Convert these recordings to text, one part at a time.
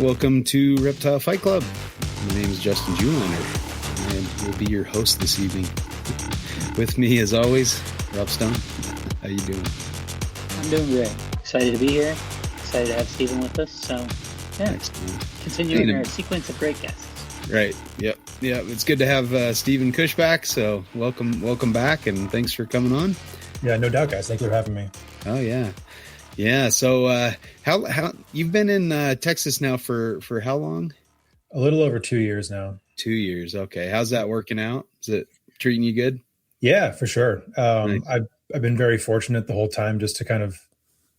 welcome to Reptile Fight Club. My name is Justin Juliner, and will be your host this evening. With me, as always, Rob Stone. How you doing? I'm doing great. Excited to be here. Excited to have Stephen with us. So, yeah, Excellent. continuing our sequence of great guests. Right. Yep. It's good to have Stephen Kush back. So welcome back, and thanks for coming on. Yeah, no doubt, guys. Thanks for having me. Oh yeah. So how you've been in Texas now for how long? A little over 2 years now. 2 years. Okay. How's that working out? Is it treating you good? Yeah, for sure. Nice. I've been very fortunate the whole time just to kind of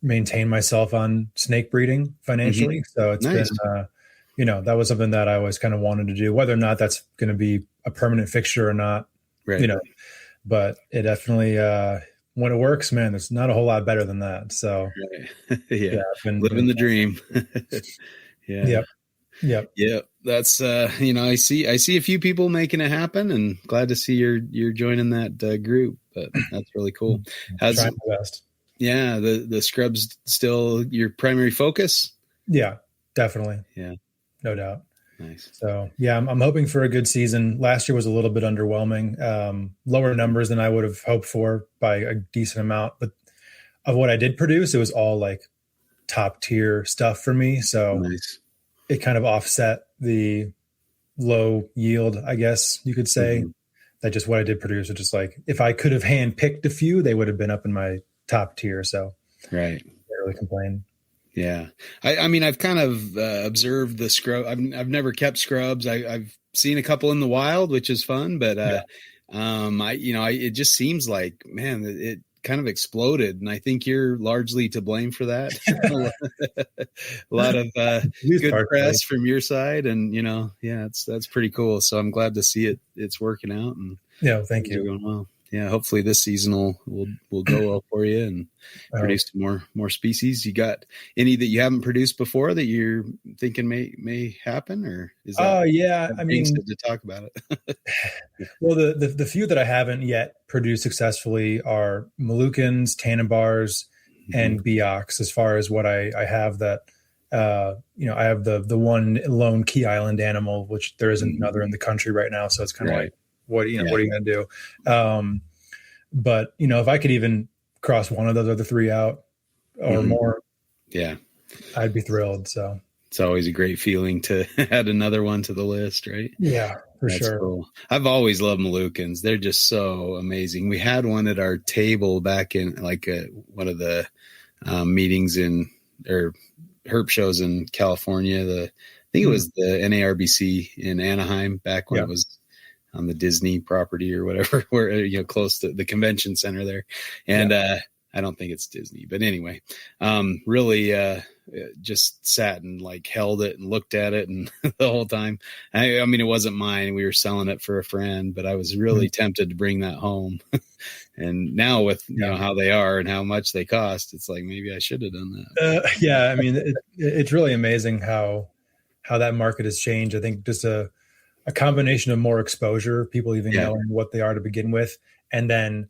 maintain myself on snake breeding financially. Mm-hmm. So it's nice. Been, that was something that I always kind of wanted to do, whether or not that's going to be a permanent fixture or not, right. But it definitely, when it works, man, there's not a whole lot better than that. So right. yeah, I've been living the dream. Yeah. Yep. That's, I see a few people making it happen, and glad to see you're joining that group, but that's really cool. How's trying my best. Yeah. The scrubs still your primary focus? Yeah, definitely. Yeah. No doubt. Nice. So yeah, I'm hoping for a good season. Last year was a little bit underwhelming, lower numbers than I would have hoped for by a decent amount. But of what I did produce, it was all like top tier stuff for me. So nice. It kind of offset the low yield, I guess you could say. Mm-hmm. That just what I did produce was just like, if I could have handpicked a few, they would have been up in my top tier. So right. Can't really complain. Yeah. I mean, I've kind of observed the scrub. I've never kept scrubs. I've seen a couple in the wild, which is fun, but, it just seems like, man, it kind of exploded. And I think you're largely to blame for that. A lot of good press from your side, and, that's pretty cool. So I'm glad to see it's working out, and thank you. Going well. Yeah, hopefully this season will go well for you and produce more species. You got any that you haven't produced before that you're thinking may happen, or is that? I mean, to talk about it. Well, the few that I haven't yet produced successfully are Moluccans, Tannenbars, and Biocs. As far as what I have that, I have the one lone Key Island animal, which there isn't another in the country right now. So it's kind of like, what are you going to do? But if I could even cross one of those other three out or more, I'd be thrilled. So it's always a great feeling to add another one to the list, right? Yeah, That's sure. Cool. I've always loved Moluccans. They're just so amazing. We had one at our table back in one of the meetings or herp shows in California. I think it was the NARBC in Anaheim back when it was on the Disney property or whatever, where, close to the convention center there. And, I don't think it's Disney, but anyway, really, just sat and held it and looked at it and the whole time. I mean, it wasn't mine. We were selling it for a friend, but I was really tempted to bring that home. And now with, how they are and how much they cost, it's like, maybe I should have done that. I mean, it's really amazing how that market has changed. I think just a combination of more exposure, people even knowing what they are to begin with, and then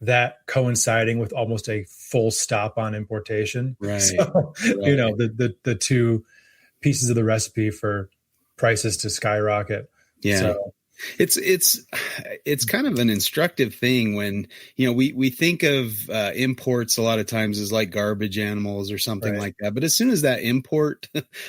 that coinciding with almost a full stop on importation. Right. So, the two pieces of the recipe for prices to skyrocket. Yeah. So, it's kind of an instructive thing when, we think of imports a lot of times as like garbage animals or something like that. But as soon as that import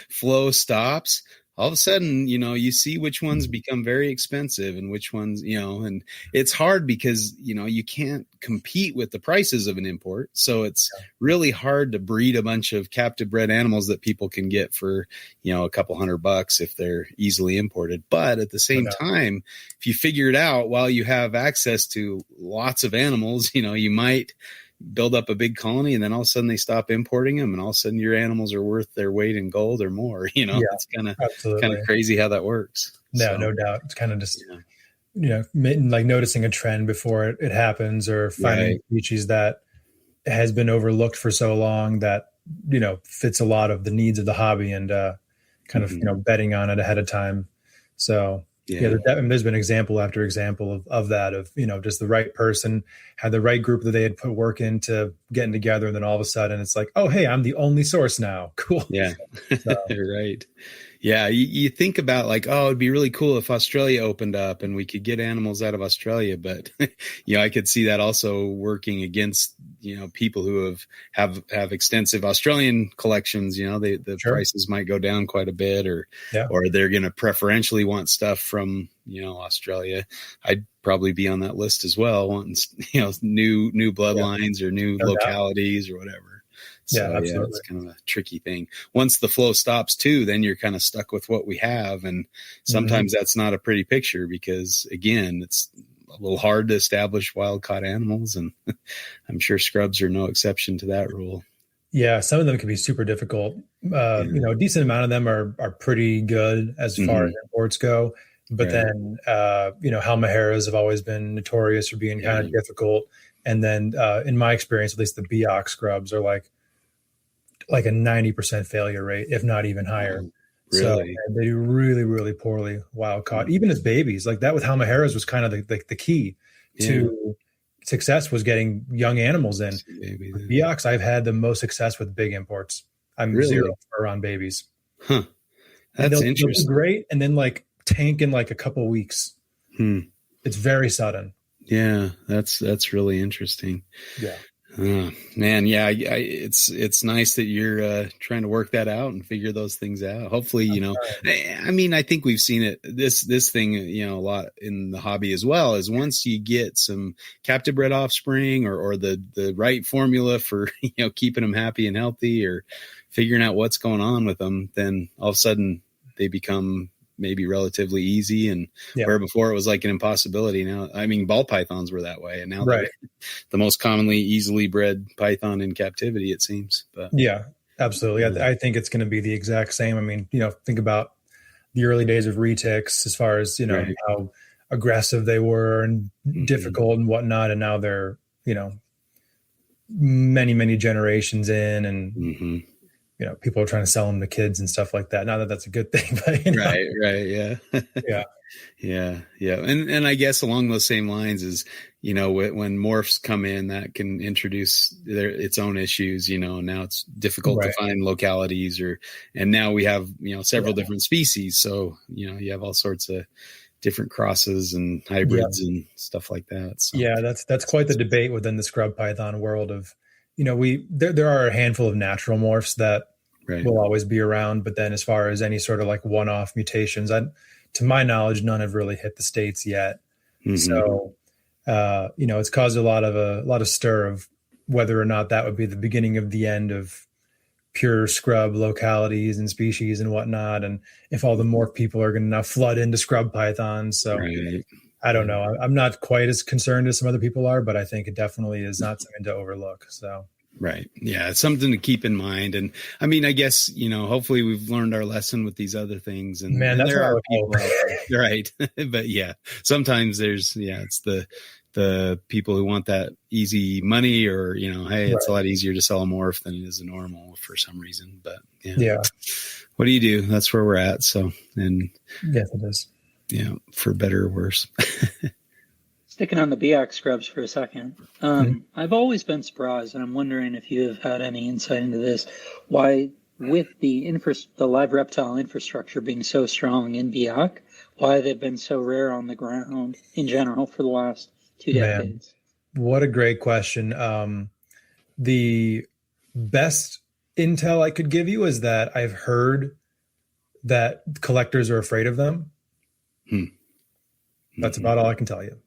flow stops, all of a sudden, you see which ones become very expensive and which ones, and it's hard because, you can't compete with the prices of an import. So it's really hard to breed a bunch of captive bred animals that people can get for, a couple $100 if they're easily imported. But at the same time, if you figure it out while you have access to lots of animals, you might build up a big colony, and then all of a sudden they stop importing them, and all of a sudden your animals are worth their weight in gold or more. It's kind of crazy how that works. No doubt. It's kind of just like noticing a trend before it happens, or finding a species that has been overlooked for so long that fits a lot of the needs of the hobby, and kind of betting on it ahead of time. So there's been example after example of that, of, just the right person had the right group that they had put work into getting together. And then all of a sudden it's like, oh, hey, I'm the only source now. Cool. Yeah. So. Right. Yeah, you think about like, oh, it'd be really cool if Australia opened up and we could get animals out of Australia. But, I could see that also working against, people who have extensive Australian collections. The Sure. prices might go down quite a bit, or they're going to preferentially want stuff from, Australia. I'd probably be on that list as well, wanting, new bloodlines or new localities or whatever. So yeah, it's kind of a tricky thing. Once the flow stops too, then you're kind of stuck with what we have. And sometimes that's not a pretty picture because again, it's a little hard to establish wild caught animals. And I'm sure scrubs are no exception to that rule. Yeah. Some of them can be super difficult. A decent amount of them are pretty good as far as imports go. But then, Halmaheras have always been notorious for being kind of difficult. And then in my experience, at least the Biak scrubs are like a 90% failure rate, if not even higher. Really? So they do really, really poorly wild caught, even as babies. Like that with Halmaheras was kind of the key to success, was getting young animals in. Biaks, I've had the most success with big imports. I'm zero on babies. Huh. That's interesting. They'll be great. And then like tank in like a couple weeks. It's very sudden. Yeah, that's really interesting. Yeah. Oh, man, yeah, it's nice that you're trying to work that out and figure those things out. Hopefully, I think we've seen it this thing, a lot in the hobby as well, is once you get some captive bred offspring or the right formula for keeping them happy and healthy, or figuring out what's going on with them, then all of a sudden they become maybe relatively easy, and where before it was like an impossibility. Now, I mean, ball pythons were that way, and now they're the most commonly easily bred python in captivity, it seems. But yeah, absolutely. I think it's going to be the exact same. I mean, think about the early days of retics as far as, how aggressive they were and difficult and whatnot. And now they're, many, many generations in, and people are trying to sell them to kids and stuff like that. Not that that's a good thing, but right. Yeah. Yeah. And I guess along those same lines is, when morphs come in, that can introduce its own issues, now it's difficult to find localities, and now we have, several different species. So, you have all sorts of different crosses and hybrids and stuff like that. So yeah, that's quite the debate within the scrub python world of, there are a handful of natural morphs that will always be around. But then as far as any sort of like one-off mutations, to my knowledge, none have really hit the States yet. So, it's caused a lot of stir of whether or not that would be the beginning of the end of pure scrub localities and species and whatnot. And if all the morph people are going to now flood into scrub pythons. So I don't know. I'm not quite as concerned as some other people are, but I think it definitely is not something to overlook. So. Right. Yeah. It's something to keep in mind. And I mean, I guess, hopefully we've learned our lesson with these other things, and there are people out there. Right. But yeah, sometimes it's the people who want that easy money, or, hey, it's a lot easier to sell a morph than it is a normal for some reason. But what do you do? That's where we're at. So, and yes, it is. Yeah. For better or worse. Sticking on the Biak scrubs for a second, I've always been surprised, and I'm wondering if you have had any insight into this, why with the live reptile infrastructure being so strong in Biak, why they've been so rare on the ground in general for the last 2 decades. What a great question. The best intel I could give you is that I've heard that collectors are afraid of them. That's about all I can tell you.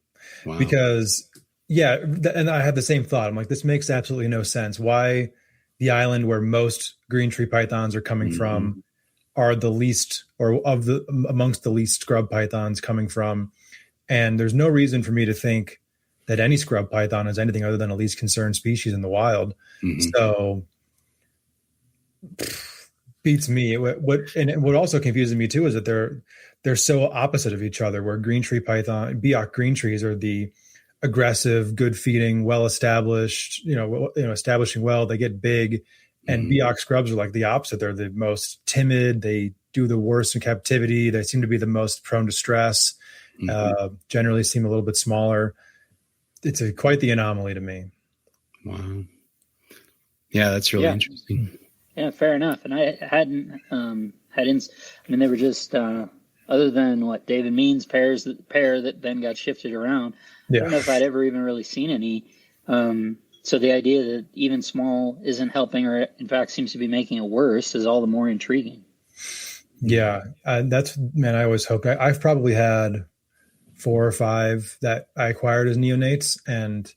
Wow. Because, and I had the same thought. I'm like, this makes absolutely no sense. Why the island where most green tree pythons are coming from are the least, or amongst the least scrub pythons coming from. And there's no reason for me to think that any scrub python is anything other than a least concerned species in the wild. So beats me. What also confuses me too is that they're so opposite of each other, where green tree python, Biak green trees are the aggressive, good feeding, well established, establishing well, they get big, and Biak scrubs are like the opposite. They're the most timid. They do the worst in captivity. They seem to be the most prone to stress, generally seem a little bit smaller. It's quite the anomaly to me. Wow. Yeah, that's really interesting. Yeah, fair enough. And I hadn't I mean, they were just other than what David Means pair that then got shifted around. I don't know if I'd ever even really seen any. So the idea that even small isn't helping, or in fact seems to be making it worse, is all the more intriguing. Yeah, that's, man, I always hope. I've probably had 4 or 5 that I acquired as neonates, and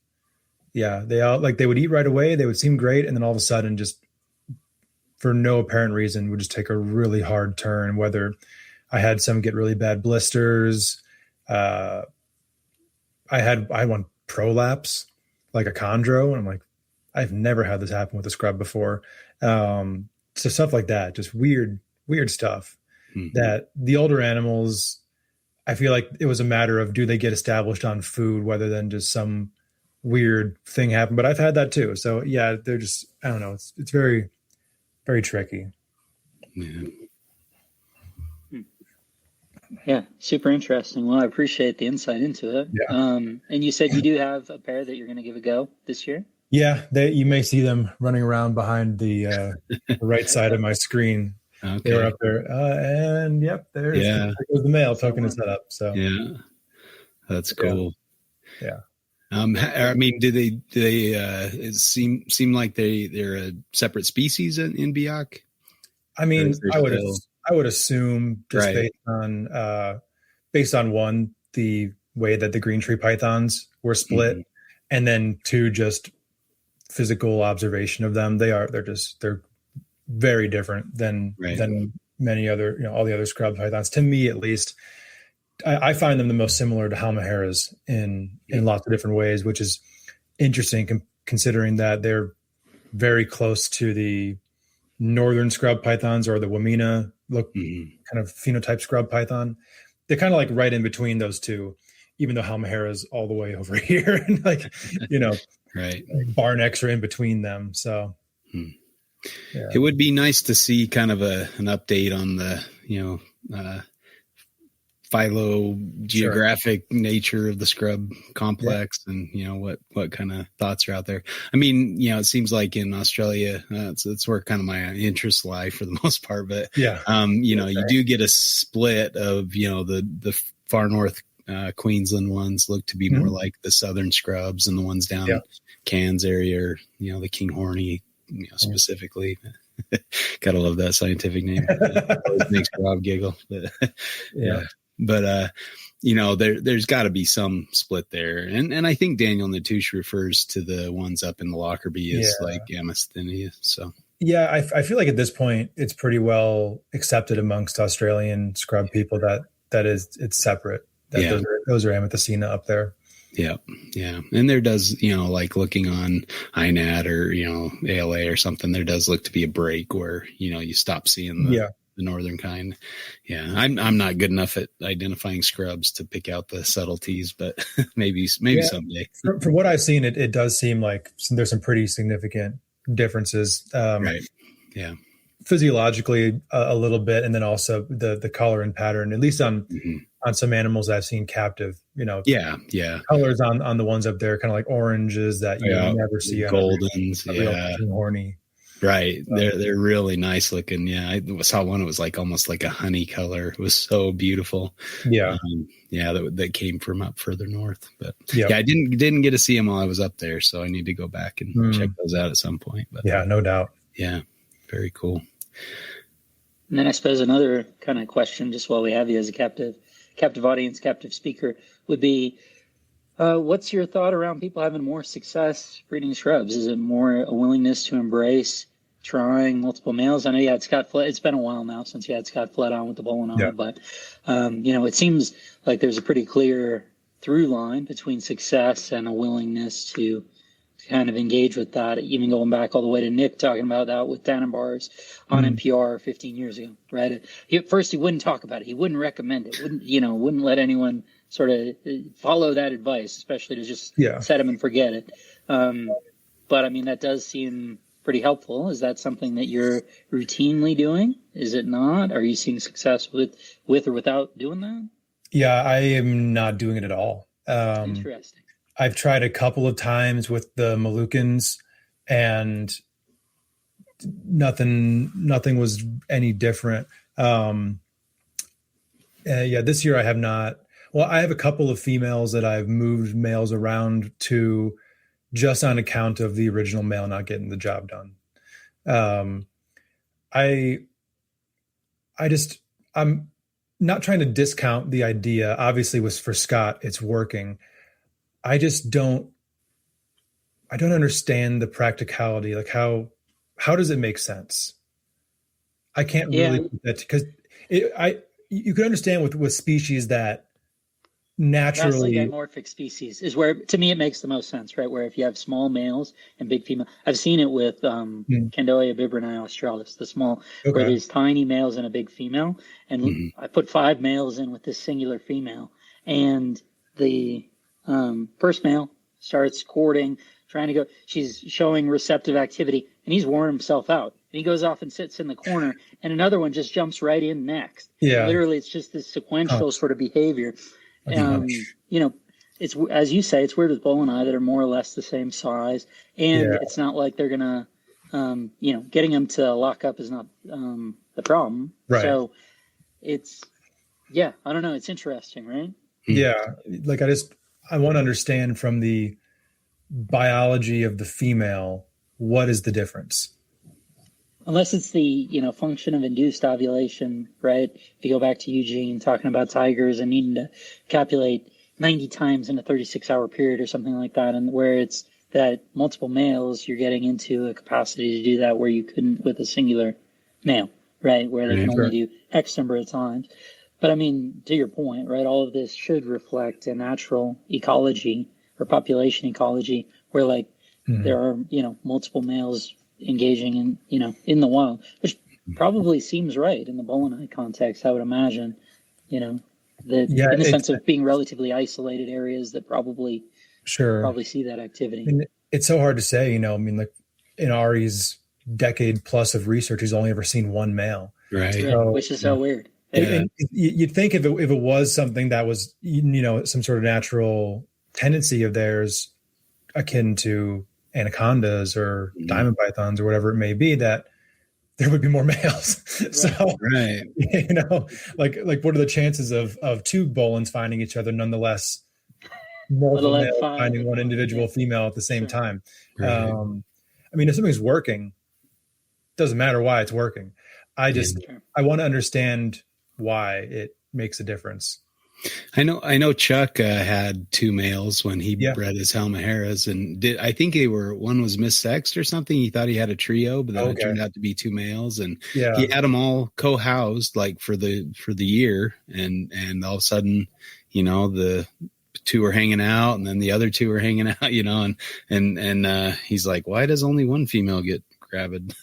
yeah, they all, like, they would eat right away, they would seem great, and then all of a sudden, just for no apparent reason, would just take a really hard turn. Whether I had some get really bad blisters, I had one prolapse, like a chondro, and I'm like, I've never had this happen with a scrub before. So stuff like that, just weird stuff. That the older animals, I feel like it was a matter of, do they get established on food rather than just some weird thing happen. But I've had that too. So yeah, they're just, I don't know. It's very, very tricky. Yeah, super interesting. Well, I appreciate the insight into it. Yeah. And you said you do have a pair that you're going to give a go this year? Yeah, you may see them running around behind the right side of my screen. Okay. They were up there, and yep, there's the male poking his head up. So yeah, that's cool. Yeah. I mean, do they it seem like they're a separate species in Biak? I mean, I would assume, just based on one, the way that the green tree pythons were split, and then 2, just physical observation of them. They're very different than many other, all the other scrub pythons. To me, at least, I find them the most similar to halmaheras in lots of different ways, which is interesting considering that they're very close to the northern scrub pythons, or the Wamena look kind of phenotype scrub python. They're kind of like right in between those two, even though halmahera's all the way over here, and like, bar necks are in between them. So yeah. It would be nice to see kind of an update on the, phylogeographic nature of the scrub complex, and what kind of thoughts are out there. I mean, it seems like in Australia, that's where kind of my interests lie for the most part. But you do get a split of the far north Queensland ones look to be more like the southern scrubs, and the ones down Cairns area, or the Kinghorny, specifically. Gotta love that scientific name. Always makes Rob giggle. But there's got to be some split there, and I think Daniel Natusch refers to the ones up in the Lockerbie as like Amosthenia. So yeah, I feel like at this point it's pretty well accepted amongst Australian scrub people that it's separate. Those are Amethysina up there. Yeah. And there does, like looking on INAT or, ALA or something, there does look to be a break where, you stop seeing the northern kind. Yeah. I'm not good enough at identifying scrubs to pick out the subtleties, but maybe someday. From what I've seen, it does seem like there's some pretty significant differences. Right. Yeah. Physiologically a little bit. And then also the color and pattern, at least on some animals I've seen captive, colors on the ones up there, kind of like oranges that you never see on goldens, horny. Right. They're really nice looking. Yeah. I saw one, it was like almost like a honey color. It was so beautiful. Yeah. That came from up further north, but I didn't get to see them while I was up there. So I need to go back and check those out at some point, but no doubt. Yeah. Very cool. And then I suppose another kind of question, just while we have you as a captive audience, captive speaker, would be, what's your thought around people having more success breeding scrubs? Is it more a willingness to embrace trying multiple males? I know you had Scott Flett. It's been a while now since you had Scott Flett on with the bowling on, but it seems like there's a pretty clear through line between success and a willingness to kind of engage with that, even going back all the way to Nick talking about that with Tannenbars on NPR 15 years ago, right? At first he wouldn't talk about it. He wouldn't recommend it. Wouldn't let anyone sort of follow that advice, especially to just set him and forget it. But I mean, that does seem pretty helpful. Is that something that you're routinely doing? Is it not? Are you seeing success with or without doing that? Yeah, I am not doing it at all. Interesting. I've tried a couple of times with the Moluccans, and nothing was any different. This year I have not. Well, I have a couple of females that I've moved males around to just on account of the original male not getting the job done. I'm not trying to discount the idea. Obviously, was for Scott, it's working. I don't understand the practicality. Like how does it make sense? I can't really put that, because you can understand with species that naturally dimorphic species is where, to me, it makes the most sense, right? Where if you have small males and big female, I've seen it with Candoia biberni australis, the small, where there's tiny males and a big female. And I put 5 males in with this singular female, and the first male starts courting, trying to go. She's showing receptive activity, and he's worn himself out. And he goes off and sits in the corner, and another one just jumps right in next. Yeah, literally, it's just this sequential sort of behavior. It's, as you say, it's weird with bull and I that are more or less the same size, and it's not like they're gonna, getting them to lock up is not the problem. Right. So it's, I don't know. It's interesting, right? Yeah. Like I want to understand from the biology of the female, what is the difference? Unless it's the, function of induced ovulation, right? If you go back to Eugene talking about tigers and needing to copulate 90 times in a 36-hour period or something like that, and where it's that multiple males, you're getting into a capacity to do that where you couldn't with a singular male, right? Where they can only do X number of times. But I mean, to your point, right, all of this should reflect a natural ecology or population ecology where, like, there are, multiple males engaging in the wild, which probably seems right in the Bolinite context, I would imagine, in the sense of being relatively isolated areas that probably see that activity. And it's so hard to say, like in Ari's decade plus of research, he's only ever seen one male. Right. So, which is so weird. And you'd think if it was something that was, some sort of natural tendency of theirs akin to anacondas or diamond pythons or whatever it may be, that there would be more males. So, like what are the chances of 2 bolins finding each other, nonetheless, multiple males finding one individual female at the same time? Right. If something's working, doesn't matter why it's working. I want to understand why it makes a difference. I know Chuck had 2 males when he bred his Halmaheras, and I think one was missexed or something. He thought he had a trio, but then it turned out to be 2 males, and he had them all co-housed like for the year, and all of a sudden, the 2 were hanging out, and then the other 2 were hanging out, and he's like, why does only one female get gravid?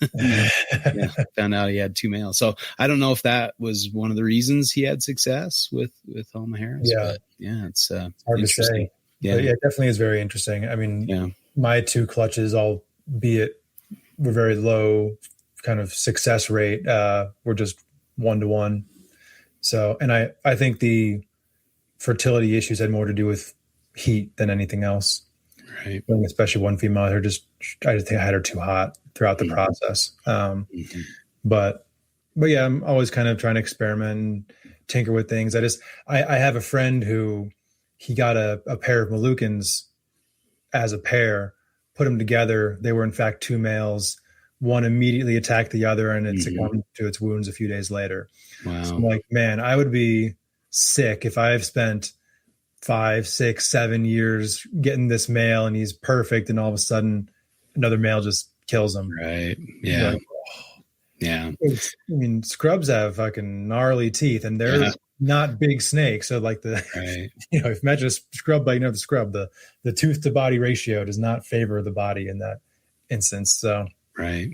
Found out he had 2 males. So I don't know if that was one of the reasons he had success with Halmaheras. But it's hard to say. But it definitely is very interesting. My 2 clutches, albeit were very low kind of success rate, were just 1-to-1. So, and I think the fertility issues had more to do with heat than anything else. Right. Especially one female, I just think I had her too hot throughout the process. But I'm always kind of trying to experiment and tinker with things. I have a friend who he got a pair of Moluccans as a pair, put them together. They were in fact 2 males. One immediately attacked the other, and it succumbed to its wounds a few days later. Wow. So I'm like, man, I would be sick if I've spent 5, 6, 7 years getting this male and he's perfect, and all of a sudden another male just kills him. Right. Yeah. Like, scrubs have fucking gnarly teeth, and they're not big snakes. So like if you imagine a scrub bite, the scrub, the tooth to body ratio does not favor the body in that instance. So right.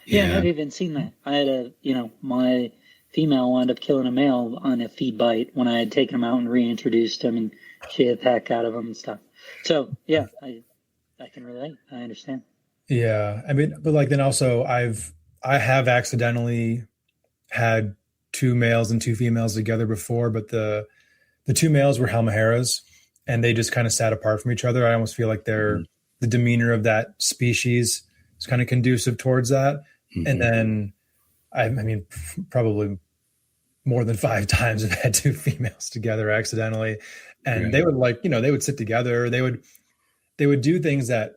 Yeah, I've even seen that. I had my female wound up killing a male on a feed bite when I had taken him out and reintroduced him, and she had the heck out of him and stuff. So I can relate. I understand. Yeah, but like then also I have accidentally had 2 males and 2 females together before, but the 2 males were Halmaheras, and they just kind of sat apart from each other. I almost feel like the demeanor of that species is kind of conducive towards that. And then, probably more than 5 times have had 2 females together accidentally. And they would they would sit together. They would do things that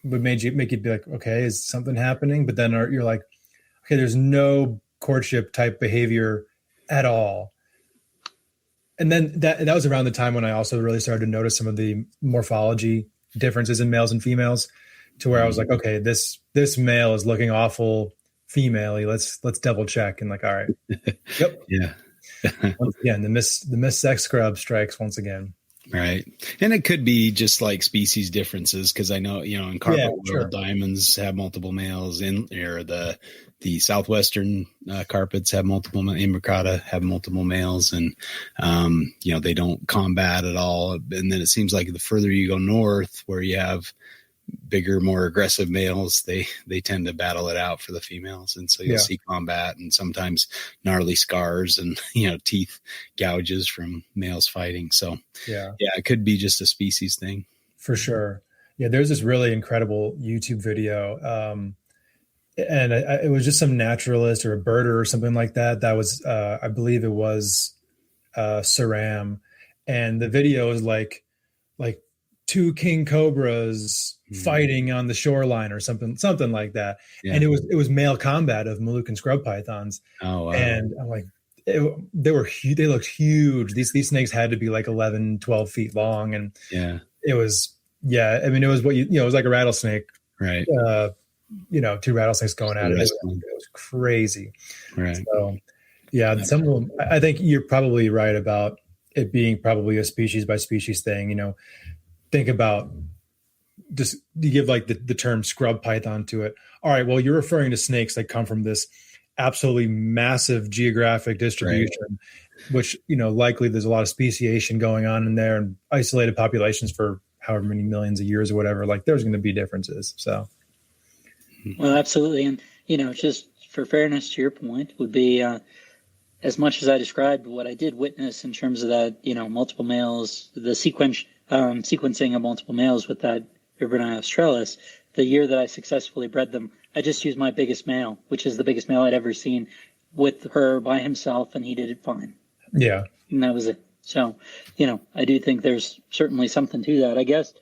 would make you be like, okay, is something happening? But then you're like, okay, there's no courtship type behavior at all. And then that was around the time when I also really started to notice some of the morphology differences in males and females, to where I was like, okay, this male is looking awful female-y. Let's double check. And like, all right. Yep. Yeah. Once again, the miss sex scrub strikes once again. Right. And it could be just like species differences, because I know, in carpet world, diamonds have multiple males, or the southwestern carpets have multiple, imbricata have multiple males, and they don't combat at all. And then it seems like the further you go north, where you have bigger, more aggressive males, they tend to battle it out for the females. And so you'll see combat and sometimes gnarly scars and, teeth gouges from males fighting. So yeah, it could be just a species thing. For sure. Yeah. There's this really incredible YouTube video. And it was just some naturalist or a birder or something like that. That was, I believe it was Saram. And the video is like 2 king cobras fighting on the shoreline or something like that. Yeah. And it was male combat of Moluccan scrub pythons. Oh, wow. And I'm like, they looked huge. These snakes had to be like 11, 12 feet long. And it was, I mean, it was what it was like a rattlesnake, right? 2 rattlesnakes going at it. It was crazy. Right. So some of them, I think you're probably right about it being probably a species by species thing. Think about just, you give like the term scrub python to it. All right, well, you're referring to snakes that come from this absolutely massive geographic distribution, which, likely there's a lot of speciation going on in there and isolated populations for however many millions of years or whatever. Like, there's going to be differences. So. Well, absolutely. And, just for fairness to your point, would be as much as I described what I did witness in terms of that, multiple males, the sequencing of multiple males with that Urbanai australis, the year that I successfully bred them, I just used my biggest male, which is the biggest male I'd ever seen, with her by himself, and he did it fine. Yeah. And that was it. So, I do think there's certainly something to that. I guess,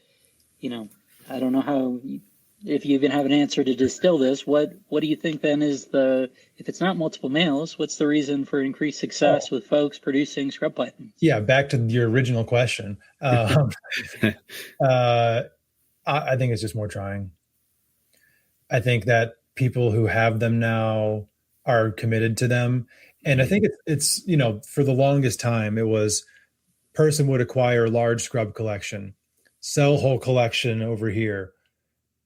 I don't know how, if you even have an answer to distill this, what do you think then is if it's not multiple males, what's the reason for increased success with folks producing scrub pythons? Yeah, back to your original question. I think it's just more trying. I think that people who have them now are committed to them. And I think it's for the longest time, it was person would acquire a large scrub collection, sell whole collection over here,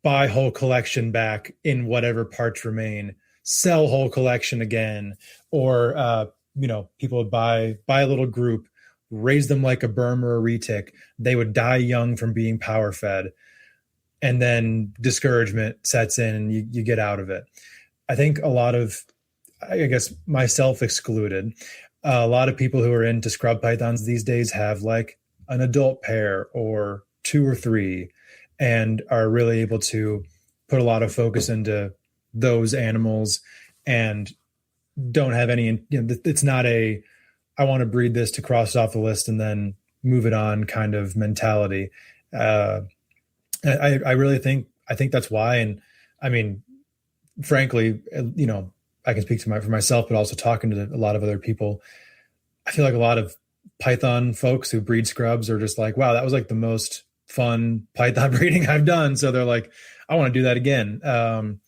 buy whole collection back in whatever parts remain, sell whole collection again, or people would buy a little group, raise them like a Burm or a retic. They would die young from being power fed, and then discouragement sets in and you get out of it. I think a lot of, I guess myself excluded, a lot of people who are into scrub pythons these days have like an adult pair or 2 or 3, and are really able to put a lot of focus into those animals and don't have any, it's not I want to breed this to cross it off the list and then move it on kind of mentality. I really think that's why. And I mean, frankly, I can speak for myself, but also talking to a lot of other people, I feel like a lot of python folks who breed scrubs are just like, wow, that was like the most fun python breeding I've done. So they're like, I want to do that again.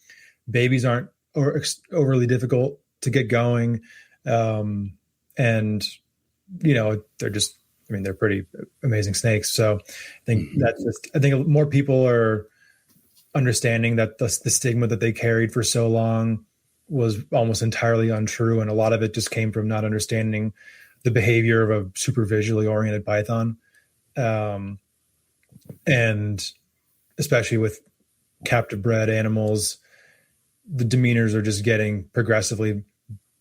Babies aren't overly difficult to get going. And they're just, they're pretty amazing snakes. So I think I think more people are understanding that the stigma that they carried for so long was almost entirely untrue. And a lot of it just came from not understanding the behavior of a super visually oriented python. And especially with captive bred animals, the demeanors are just getting progressively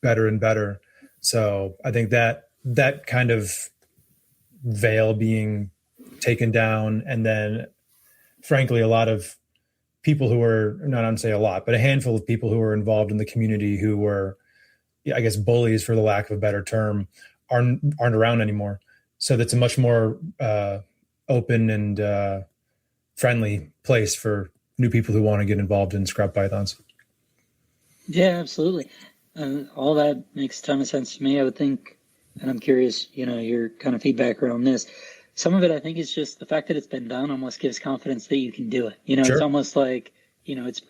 better and better. So I think that kind of veil being taken down, and then frankly, a lot of people who were, not to say a lot, but a handful of people who were involved in the community who were I guess bullies, for the lack of a better term, aren't around anymore. So that's a much more open and friendly place for new people who want to get involved in scrub pythons. Yeah, absolutely. All that makes a ton of sense to me. I would think, and I'm curious, your kind of feedback around this. Some of it, I think, is just the fact that it's been done almost gives confidence that you can do it. Sure. It's almost like,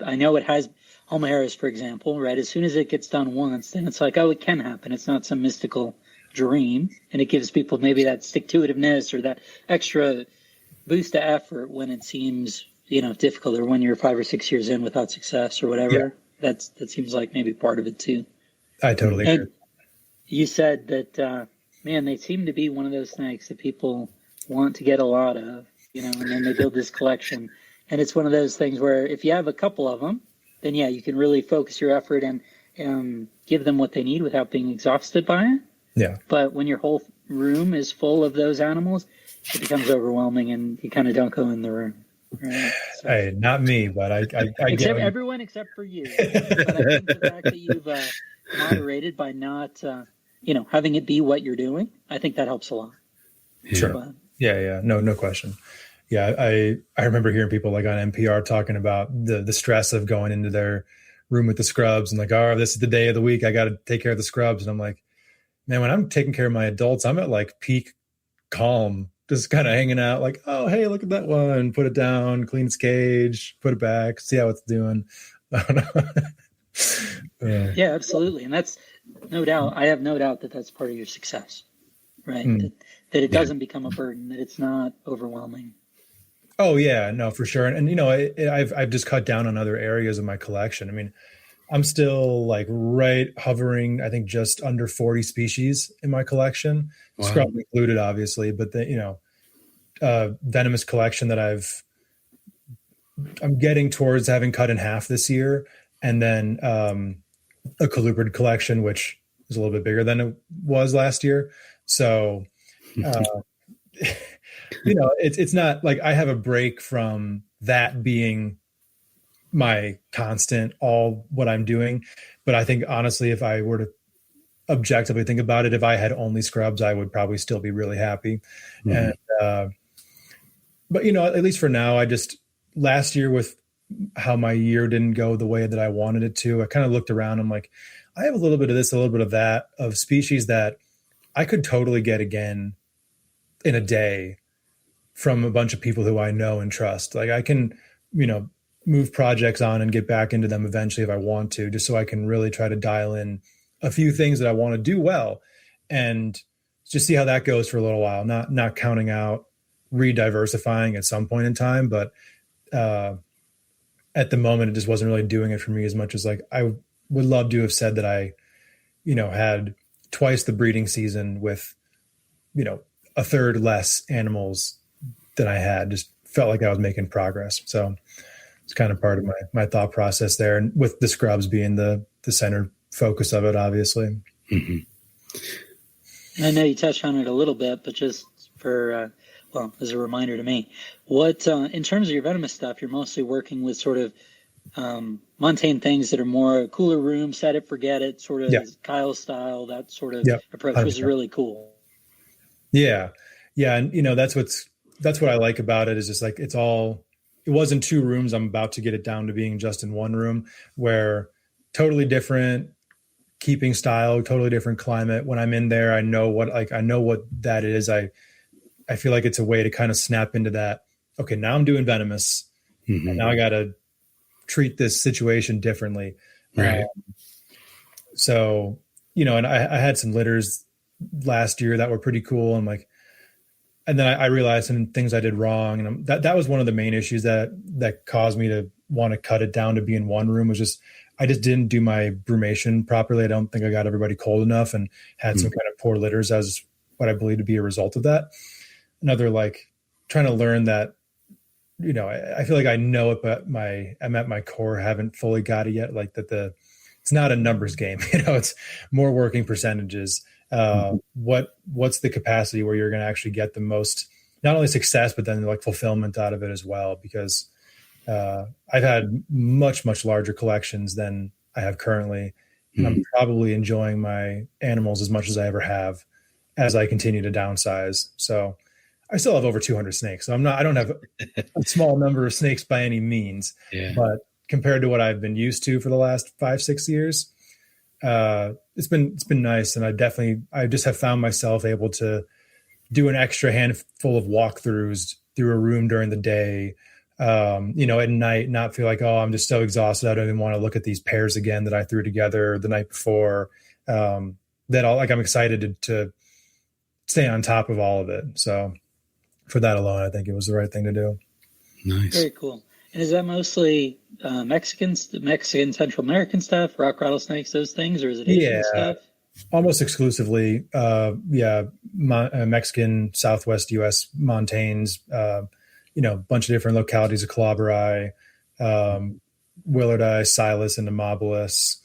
I know it has Omaharis, for example, right? As soon as it gets done once, then it's like, oh, it can happen. It's not some mystical dream. And it gives people maybe that stick-to-itiveness or that extra boost to effort when it seems, difficult, or when you're 5 or 6 years in without success or whatever. Yeah. That seems like maybe part of it too. I totally agree. You said that, man, they seem to be one of those snakes that people want to get a lot of, and then they build this collection. And it's one of those things where if you have a couple of them, then yeah, you can really focus your effort and give them what they need without being exhausted by it. Yeah. But when your whole room is full of those animals, it becomes overwhelming and you kind of don't go in the room. Right? So, hey, not me, but I except everyone except for you. But I think the fact that you've moderated by not, having it be what you're doing, I think that helps a lot. Sure. But, yeah. No question. Yeah. I remember hearing people like on NPR talking about the stress of going into their room with the scrubs and like, oh, this is the day of the week. I got to take care of the scrubs. And I'm like, man, when I'm taking care of my adults, I'm at like peak calm, just kind of hanging out like, oh, hey, look at that one, put it down, clean its cage, put it back, see how it's doing. I don't know. Yeah, absolutely. And that's no doubt. I have no doubt that that's part of your success, right? That it doesn't become a burden, that it's not overwhelming. Oh yeah, no, for sure. And I've just cut down on other areas of my collection. I mean, I'm still like hovering, I think just under 40 species in my collection, wow. Scrub included, obviously, but the, venomous collection that I'm getting towards having cut in half this year. And then a colubrid collection, which is a little bit bigger than it was last year. So, it's not like I have a break from that being my constant, all what I'm doing. But I think honestly, if I were to objectively think about it, if I had only scrubs, I would probably still be really happy. Mm-hmm. And, but at least for now, last year with how my year didn't go the way that I wanted it to, I kind of looked around. I'm like, I have a little bit of this, a little bit of that, of species that I could totally get again in a day from a bunch of people who I know and trust. Like I can, move projects on and get back into them eventually if I want to, just so I can really try to dial in a few things that I want to do well and just see how that goes for a little while, not counting out re-diversifying at some point in time. But at the moment, it just wasn't really doing it for me as much as like I would love to have said that I, had twice the breeding season with, a third less animals than I had. Just felt like I was making progress. So it's kind of part of my thought process there. And with the scrubs being the center focus of it, obviously. Mm-hmm. I know you touched on it a little bit, but just for, as a reminder to me, what, in terms of your venomous stuff, you're mostly working with sort of mundane things that are more cooler room, set it, forget it, sort of Kyle style, that sort of approach, which is really cool. Yeah. Yeah. And, that's what I like about it is just like, it wasn't 2 rooms. I'm about to get it down to being just in 1 room where totally different keeping style, totally different climate. When I'm in there, I know what that is. I feel like it's a way to kind of snap into that. Okay, now I'm doing venomous. Mm-hmm. And now I got to treat this situation differently. Right. So, and I had some litters last year that were pretty cool. I'm like, and then I realized some things I did wrong. And that was one of the main issues that caused me to want to cut it down to be in 1 room was I just didn't do my brumation properly. I don't think I got everybody cold enough and had some kind of poor litters as what I believe to be a result of that. Another, like trying to learn that, I feel like I know it, but I'm at my core, haven't fully got it yet. Like it's not a numbers game, it's more working percentages. What's the capacity where you're going to actually get the most, not only success, but then like fulfillment out of it as well. Because I've had much, much larger collections than I have currently. And I'm probably enjoying my animals as much as I ever have as I continue to downsize. So I still have over 200 snakes. So I don't have a small number of snakes by any means, but compared to what I've been used to for the last 5-6 years, it's been nice. And I just have found myself able to do an extra handful of walkthroughs through a room during the day, at night, not feel like, oh, I'm just so exhausted, I don't even want to look at these pairs again that I threw together the night before. I'm excited to stay on top of all of it. So for that alone, I think it was the right thing to do. Nice. Very cool. And is that mostly Mexican, Central American stuff, rock rattlesnakes, those things, or is it Asian stuff? Almost exclusively, Mexican, Southwest U.S. montanes, a bunch of different localities of Calabari, Willardi, Silas, and Amabilis,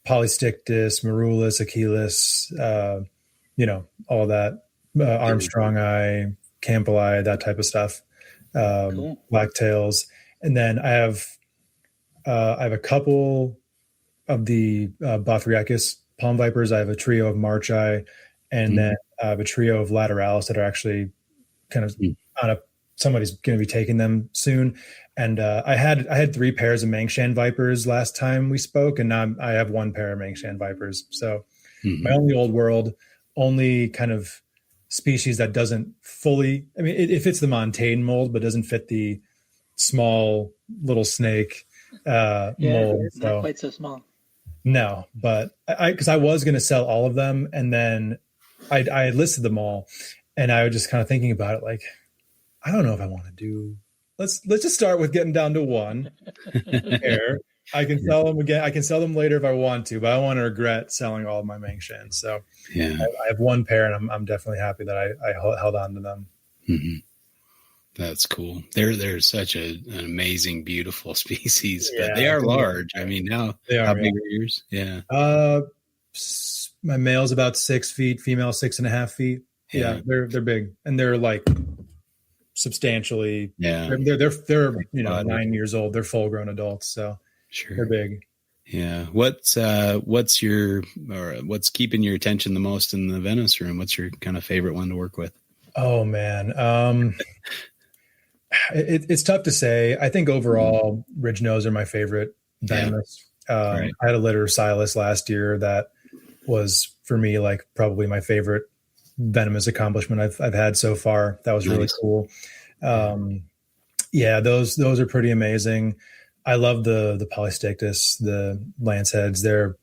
Polystictus, Marulus, Achilles, all that, Armstrong eye, Campbell, that type of stuff, cool. Blacktails. And then I have a couple of the Bothriechis palm vipers. I have a trio of Marchi, and then I have a trio of Lateralis that are actually kind of somebody's going to be taking them soon. And I had 3 pairs of Mangshan vipers last time we spoke, and now I have 1 pair of Mangshan vipers. So my only old world, only kind of species that doesn't fully, it fits the montane mold, but doesn't fit the small little snake mold. Not quite so small. No, but because I was going to sell all of them, and then I had listed them all, and I was just kind of thinking about it, like, I don't know if I want to do. Let's just start with getting down to 1 pair. I can sell them again. I can sell them later if I want to, but I don't want to regret selling all of my Mangshans. So I have 1 pair, and I'm definitely happy that I held on to them. Mm-hmm. That's cool. They're such an amazing, beautiful species, but they are large. How big are yours? Yeah. My male's about 6 feet, female 6.5 feet. Yeah, they're big, and they're like substantially. Yeah, they're 9 years old. They're full grown adults, so they're big. Yeah. What's keeping your attention the most in the Venice room? What's your kind of favorite one to work with? Oh man. It's tough to say. I think overall, Ridge Nose are my favorite venomous. I had a litter of Silas last year that was, for me, like probably my favorite venomous accomplishment I've had so far. That was really cool. Those are pretty amazing. I love the Polystictus, the Lanceheads. They're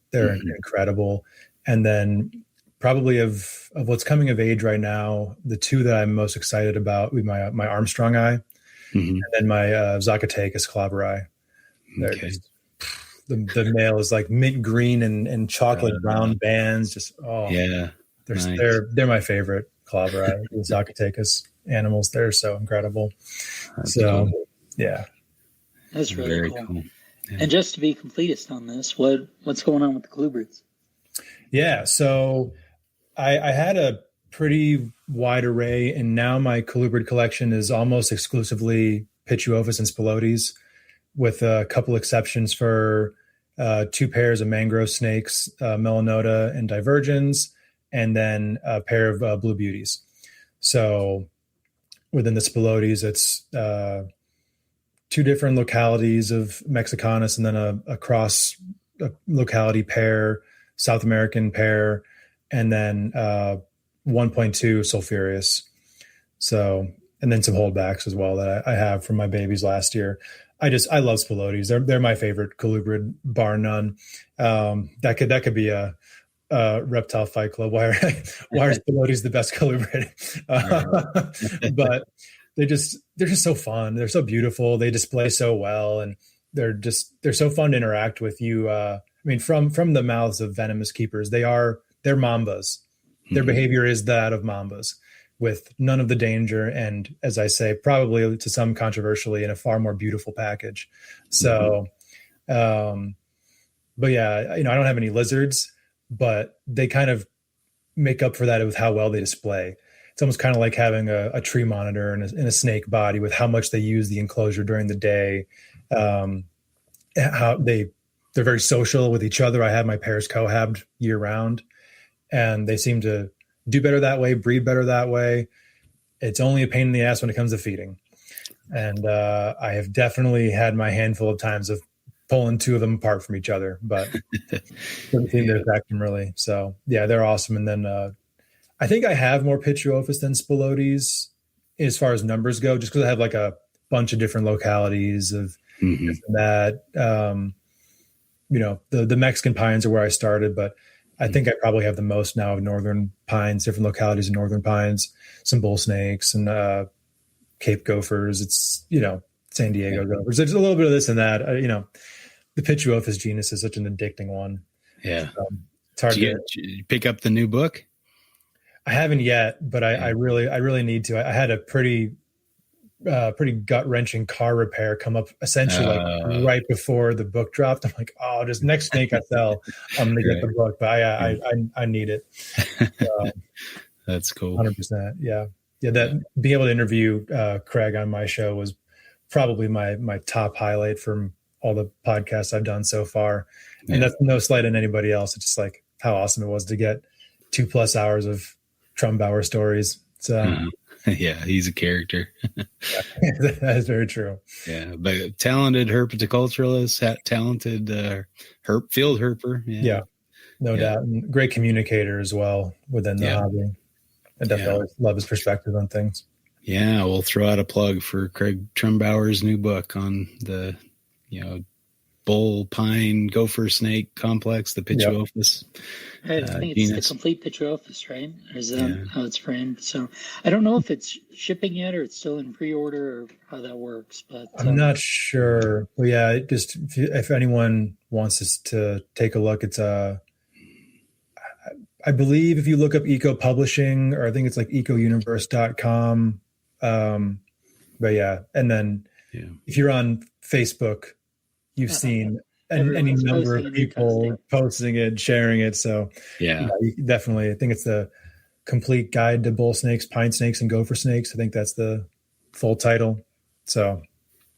incredible. And then probably of what's coming of age right now, the 2 that I'm most excited about would be my Armstrong eye, and then my Zacatecas Calabari. The male is like mint green and chocolate brown bands. They're my favorite Calabari. The Zacatecas animals. They're so incredible. That's really cool. Yeah. And just to be completist on this, what's going on with the colubrids? Yeah, so I had a pretty wide array, and now my colubrid collection is almost exclusively Pituophis and Spilotes, with a couple exceptions for 2 pairs of mangrove snakes, Melanota and Divergens, and then a pair of Blue Beauties. So within the Spilotes, it's 2 different localities of Mexicanus, and then a cross locality pair, South American pair, and then 1.2 Sulfurious. So, and then some holdbacks as well that I have from my babies last year. I love Spilotes. They're my favorite colubrid, bar none. That could be a Reptile Fight Club. Why are Spilotes the best colubrid? But they're just so fun. They're so beautiful. They display so well, and they're so fun to interact with. You, from the mouths of venomous keepers, they're mambas. Their behavior is that of mambas, with none of the danger, and, as I say, probably to some controversially, in a far more beautiful package. So, but yeah, I don't have any lizards, but they kind of make up for that with how well they display. It's almost kind of like having a tree monitor in a snake body, with how much they use the enclosure during the day, how they they're very social with each other. I have my pairs cohabbed year round, and they seem to do better that way, breed better that way. It's only a pain in the ass when it comes to feeding. And I have definitely had my handful of times of pulling two of them apart from each other, but doesn't seem to affect them really. So yeah, they're awesome. And then I think I have more Pitchophis than Spilotes as far as numbers go, just because I have like a bunch of different localities of that. The Mexican pines are where I started, but I think I probably have the most now of northern pines, different localities of northern pines, some bull snakes and Cape gophers. It's, San Diego gophers. There's a little bit of this and that. The Pitchophis genus is such an addicting one. Yeah. It's hard Did you pick up the new book? I haven't yet, but I really need to. I had a pretty gut wrenching car repair come up essentially right before the book dropped. I'm like, oh, just next snake I sell, I'm going to get the book, but I need it. That's cool. 100%. Yeah. That being able to interview Craig on my show was probably my top highlight from all the podcasts I've done so far. And that's no slight on anybody else. It's just like how awesome it was to get 2+ hours of Trumbauer stories. So yeah, he's a character. That is very true. Yeah, but talented herpetoculturalist, talented field herper. Yeah, no doubt. And great communicator as well within the hobby. I definitely always love his perspective on things. Yeah, we'll throw out a plug for Craig Trumbauer's new book on the, bull, pine, gopher, snake complex, the Pitchophis. I think it's the complete Pitchophis, right? Or is that how it's framed? So I don't know if it's shipping yet or it's still in pre-order or how that works. But I'm not sure. But yeah, just if anyone wants us to take a look, it's I believe if you look up Eco Publishing, or I think it's like ecouniverse.com. But yeah, and then if you're on Facebook, you've seen any number of people posting it, sharing it. So definitely, I think it's the complete guide to bull snakes, pine snakes, and gopher snakes. I think that's the full title. So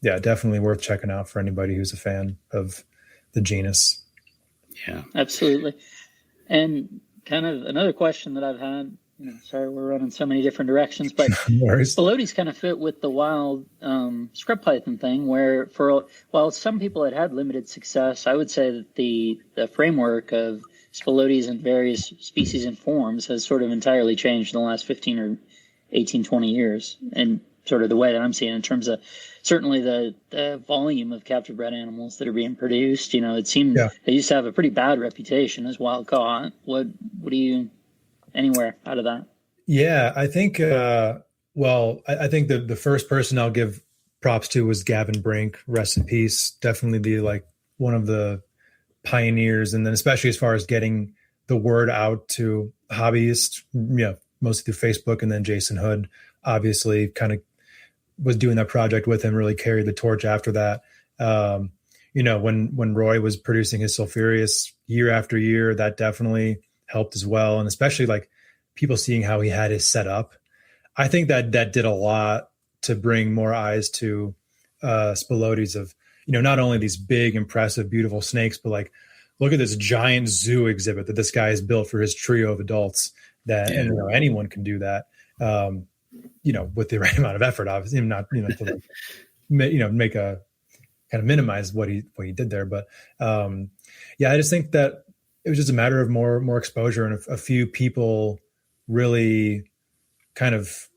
yeah, definitely worth checking out for anybody who's a fan of the genus. Yeah, absolutely. And kind of another question that I've had, sorry, we're running so many different directions, but Spilotes kind of fit with the wild scrub python thing, where while some people had limited success, I would say that the framework of Spilotes in various species and forms has sort of entirely changed in the last 15 or 18, 20 years. And sort of the way that I'm seeing it in terms of certainly the volume of captive bred animals that are being produced. It seemed they used to have a pretty bad reputation as wild caught. What do you anywhere out of that? Yeah, I think I think the first person I'll give props to was Gavin Brink, rest in peace. Definitely one of the pioneers, and then especially as far as getting the word out to hobbyists, mostly through Facebook, and then Jason Hood obviously kind of was doing that project with him, really carried the torch after that. When Roy was producing his Sulfurious year after year, that definitely helped as well. And especially like people seeing how he had his set up. I think that did a lot to bring more eyes to Spilotes of, not only these big, impressive, beautiful snakes, but like, look at this giant zoo exhibit that this guy has built for his trio of adults and anyone can do that. With the right amount of effort, obviously, not to make a kind of minimize what he did there, but I just think that it was just a matter of more exposure and a few people really kind of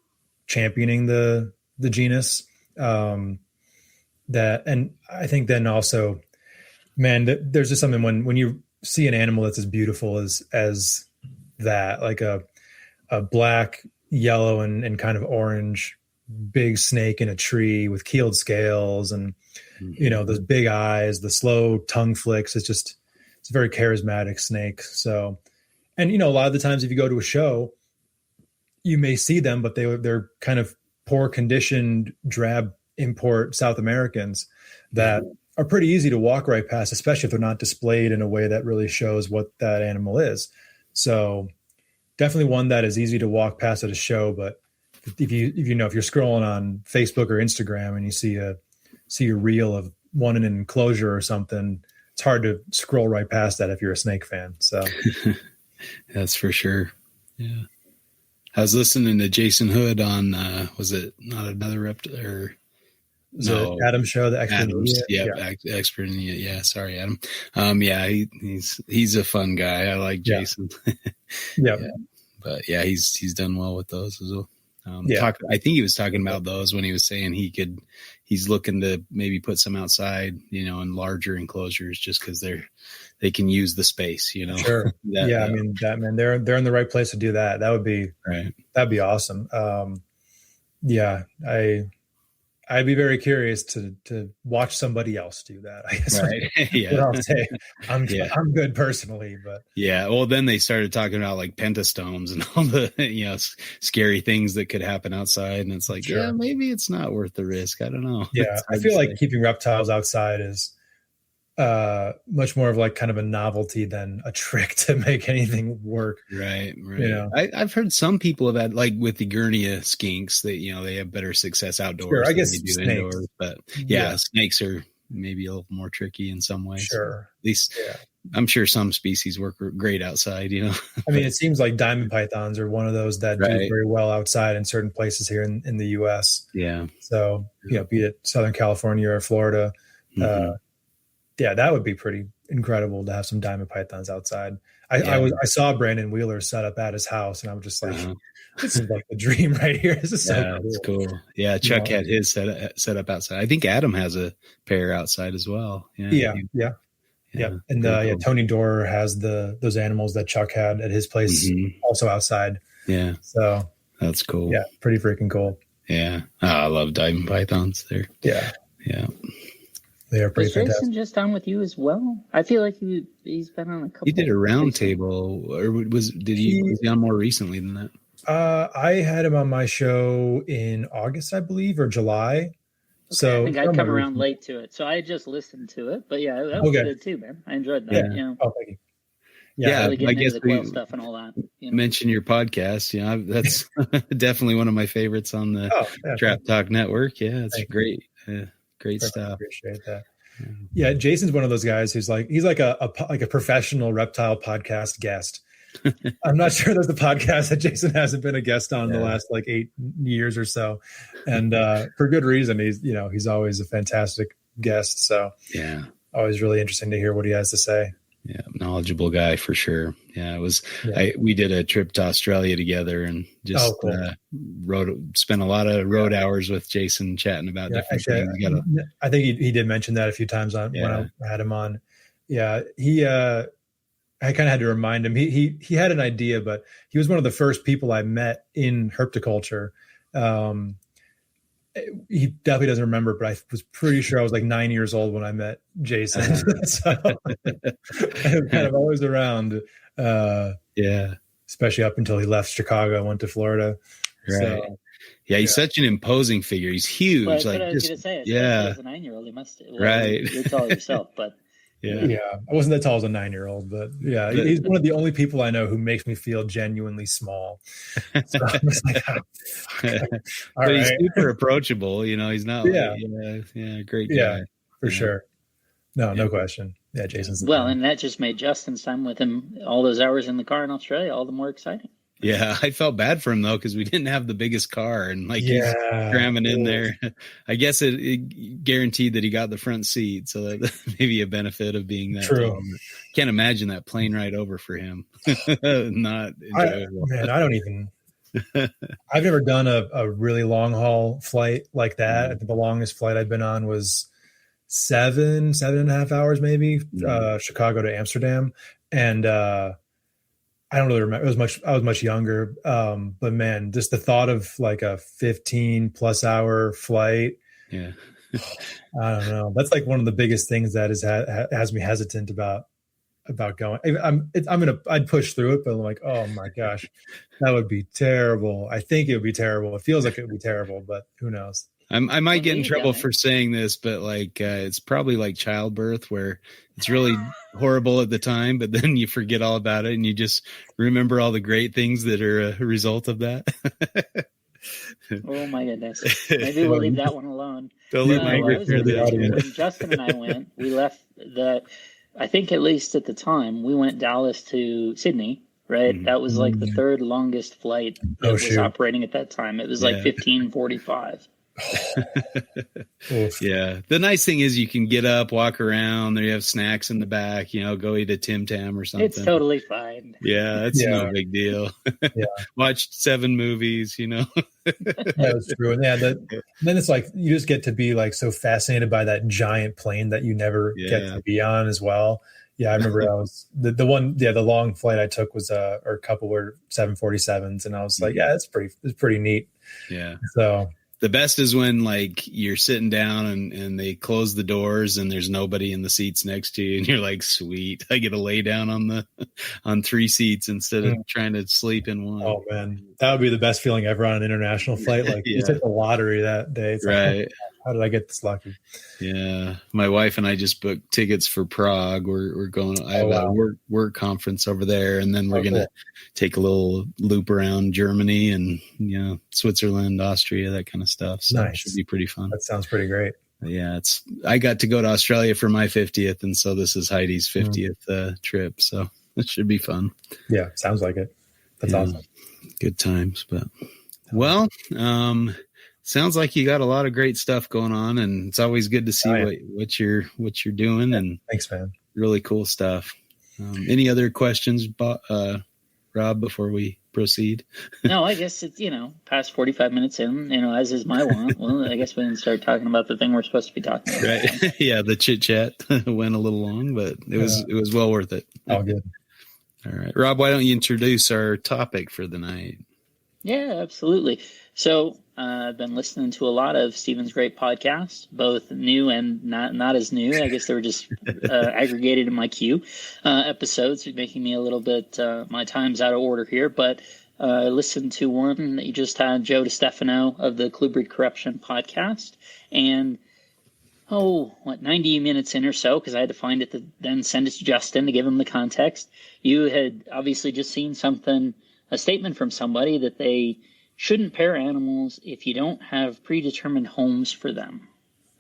championing the genus. And I think then also, man, there's just something when you see an animal that's as beautiful as that, like a black, yellow, and kind of orange big snake in a tree with keeled scales and those big eyes, the slow tongue flicks. It's a very charismatic snake. So, and a lot of the times if you go to a show, you may see them, but they're kind of poor conditioned, drab import South Americans that are pretty easy to walk right past, especially if they're not displayed in a way that really shows what that animal is. So definitely one that is easy to walk past at a show. But if you're scrolling on Facebook or Instagram and you see a reel of one in an enclosure or something, it's hard to scroll right past that if you're a snake fan. So that's for sure. Yeah. I was listening to Jason Hood on, was it not another reptile or the Adam show, the expert Adams, expert in the, yeah. Sorry, Adam. Yeah, he's a fun guy. I like Jason. Yeah. But yeah, he's done well with those as well. I think he was talking about those when he was saying he's looking to maybe put some outside, in larger enclosures just because they can use the space, Sure. I mean, they're in the right place to do that. That would be right. That'd be awesome. I'd be very curious to watch somebody else do that. I guess. Right. Yeah. I'll say I'm good personally, but yeah. Well, then they started talking about like pentastomes and all the scary things that could happen outside, and it's like, yeah, maybe it's not worth the risk. I don't know. Yeah, I feel like keeping reptiles outside is much more of like kind of a novelty than a trick to make anything work. Right. I've heard some people have had, like with the Gurnia skinks, that they have better success outdoors. Sure, I guess than they do snakes. Indoors, but snakes are maybe a little more tricky in some ways. Sure, at least I'm sure some species work great outside. I mean, it seems like diamond pythons are one of those that do very well outside in certain places here in the U.S. Yeah. So be it Southern California or Florida. Mm-hmm. That would be pretty incredible to have some diamond pythons outside. I saw Brandon Wheeler set up at his house, and I was just like, this is like the dream right here. This is so cool. It's cool. Yeah, Chuck had his set up outside. I think Adam has a pair outside as well. Yeah. And cool. Tony Dorer has those animals that Chuck had at his place also outside. Yeah. So that's cool. Yeah, pretty freaking cool. Yeah. Oh, I love diamond pythons there. Yeah. Yeah. They are pretty fantastic. Jason just on with you as well? I feel like he's been on a couple. He did a round table, or was he on more recently than that? I had him on my show in August, I believe, or July. Okay, so I think I come around late to it, so I just listened to it. But yeah, that was good too, man. I enjoyed that. Yeah. Oh, thank you. Yeah, really I guess the quail stuff and all that. Mention your podcast. That's definitely one of my favorites on the Trap Talk Network. Yeah, it's great. Great stuff. Appreciate that. Yeah, Jason's one of those guys who's like he's like a professional reptile podcast guest. I'm not sure there's a podcast that Jason hasn't been a guest on in the last like 8 years or so, and for good reason. He's always a fantastic guest. So always really interesting to hear what he has to say. Yeah, knowledgeable guy for sure. Yeah, it was. We did a trip to Australia together and just spent a lot of road hours with Jason chatting about different things. I think he did mention that a few times when I had him on. Yeah, I kind of had to remind him. He had an idea, but he was one of the first people I met in herpetoculture. He definitely doesn't remember, but I was pretty sure I was like 9 years old when I met Jason. So I'm kind of always around. Especially up until he left Chicago and went to Florida. Right. So, he's such an imposing figure. He's huge. But I was going to say, as a 9-year-old, he must. You're tall yourself, but. Yeah. I wasn't that tall as a 9-year-old, but he's one of the only people I know who makes me feel genuinely small. So I'm just like, but he's super approachable. He's not great guy. For sure. No question. Yeah, Jason's and that just made Justin's time with him all those hours in the car in Australia all the more exciting. Yeah, I felt bad for him though because we didn't have the biggest car and he's cramming in there. I guess it guaranteed that he got the front seat, so that maybe a benefit of being that. True. Can't imagine that plane ride over for him. Not enjoyable. I don't even. I've never done a really long haul flight like that. I think the longest flight I've been on was 7.5 hours, maybe Chicago to Amsterdam, and. I don't really remember. I was much younger. But man, just the thought of like a 15+ hour flight. Yeah. I don't know. That's like one of the biggest things that has me hesitant about going. I'd push through it, but I'm like, oh my gosh, that would be terrible. I think it would be terrible. It feels like it would be terrible, but who knows? I might get in trouble for saying this, but it's probably like childbirth where it's really horrible at the time, but then you forget all about it and you just remember all the great things that are a result of that. Oh my goodness. Maybe we'll leave that one alone. Don't let my when Justin and I went, we left I think at least at the time, we went Dallas to Sydney, right? That was like the third longest flight that was operating at that time. It was like 15:45. Yeah. The nice thing is you can get up, walk around. There you have snacks in the back, go eat a Tim Tam or something. It's totally fine. Yeah, it's no big deal. Watched 7 movies, That's true. And then it's like you just get to be like so fascinated by that giant plane that you never get to be on as well. Yeah, I remember I was the long flight I took was or a couple were 747s, and I was like, yeah, it's pretty neat. Yeah. So the best is when like you're sitting down and they close the doors and there's nobody in the seats next to you and you're like, sweet, I get to lay down on 3 seats instead of trying to sleep in one. Oh man, that would be the best feeling ever on an international flight. Like you hit the lottery that day. It's right. Like, how did I get this lucky? Yeah. My wife and I just booked tickets for Prague. We're going, I have a work conference over there, and then we're going to take a little loop around Germany and, Switzerland, Austria, that kind of stuff. So It should be pretty fun. That sounds pretty great. Yeah. I got to go to Australia for my 50th. And so this is Heidi's 50th trip. So it should be fun. Yeah. Sounds like it. That's awesome. Good times, but sounds like you got a lot of great stuff going on, and it's always good to see what you're doing. And thanks, man. Really cool stuff. Any other questions, Rob, before we proceed? No, I guess it's, past 45 minutes in, as is my want. Well, I guess we can start talking about the thing we're supposed to be talking about. Right. Yeah. The chit chat went a little long, but it was well worth it. All good. All right, Rob, why don't you introduce our topic for the night? Yeah, absolutely. So I've been listening to a lot of Stephen's great podcasts, both new and not as new. I guess they were just aggregated in my queue episodes, making me a little bit, my time's out of order here. But I listened to one that you just had, Joe DeStefano of the Clubrid Corruption podcast. And 90 minutes in or so, because I had to find it to then send it to Justin to give him the context. You had obviously just seen a statement from somebody that they shouldn't pair animals if you don't have predetermined homes for them.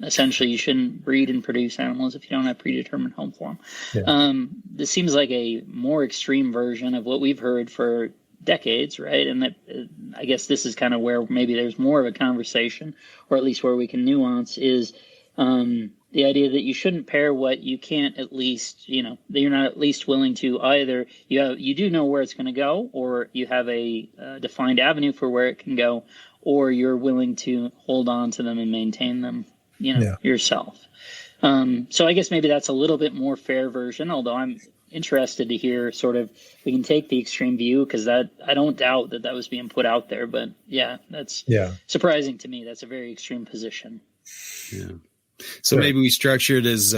Essentially, you shouldn't breed and produce animals if you don't have predetermined home for them. Yeah. This seems like a more extreme version of what we've heard for decades, right? And that I guess this is kind of where maybe there's more of a conversation, or at least where we can nuance, is the idea that you shouldn't pair what you can't at least, that you're not at least willing to either. You do know where it's going to go, or you have a defined avenue for where it can go, or you're willing to hold on to them and maintain them, yourself. So I guess maybe that's a little bit more fair version, although I'm interested to hear we can take the extreme view, because I don't doubt that was being put out there, but that's surprising to me. That's a very extreme position. Yeah. So maybe we structure it as,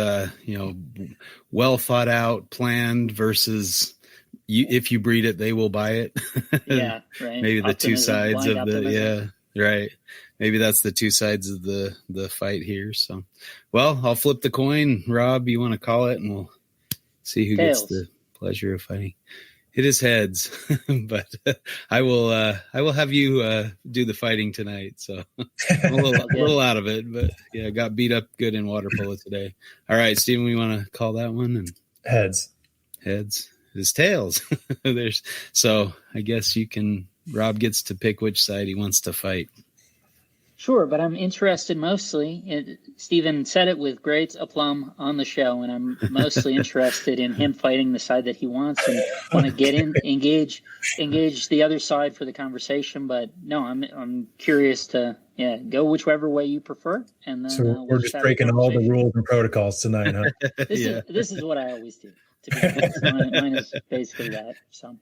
well thought out, planned versus if you breed it, they will buy it. Yeah. Right. Maybe the two sides of right. Maybe that's the two sides of the fight here. So, well, I'll flip the coin. Rob, you want to call it, and we'll see who Tails. gets the pleasure of fighting. It is heads, but I will have you do the fighting tonight. So I'm a little out of it, but I got beat up good in water polo today. All right, Stephen, we want to call that one? And Heads. It is tails. So I guess Rob gets to pick which side he wants to fight. Sure, but I'm interested mostly Stephen said it with great aplomb on the show, and I'm mostly interested in him fighting the side that he wants, and want to get in, engage the other side for the conversation. But no, I'm curious to go whichever way you prefer, and then so we're just breaking all the rules and protocols tonight, huh? This is what I always do. To be honest, mine is basically that. So,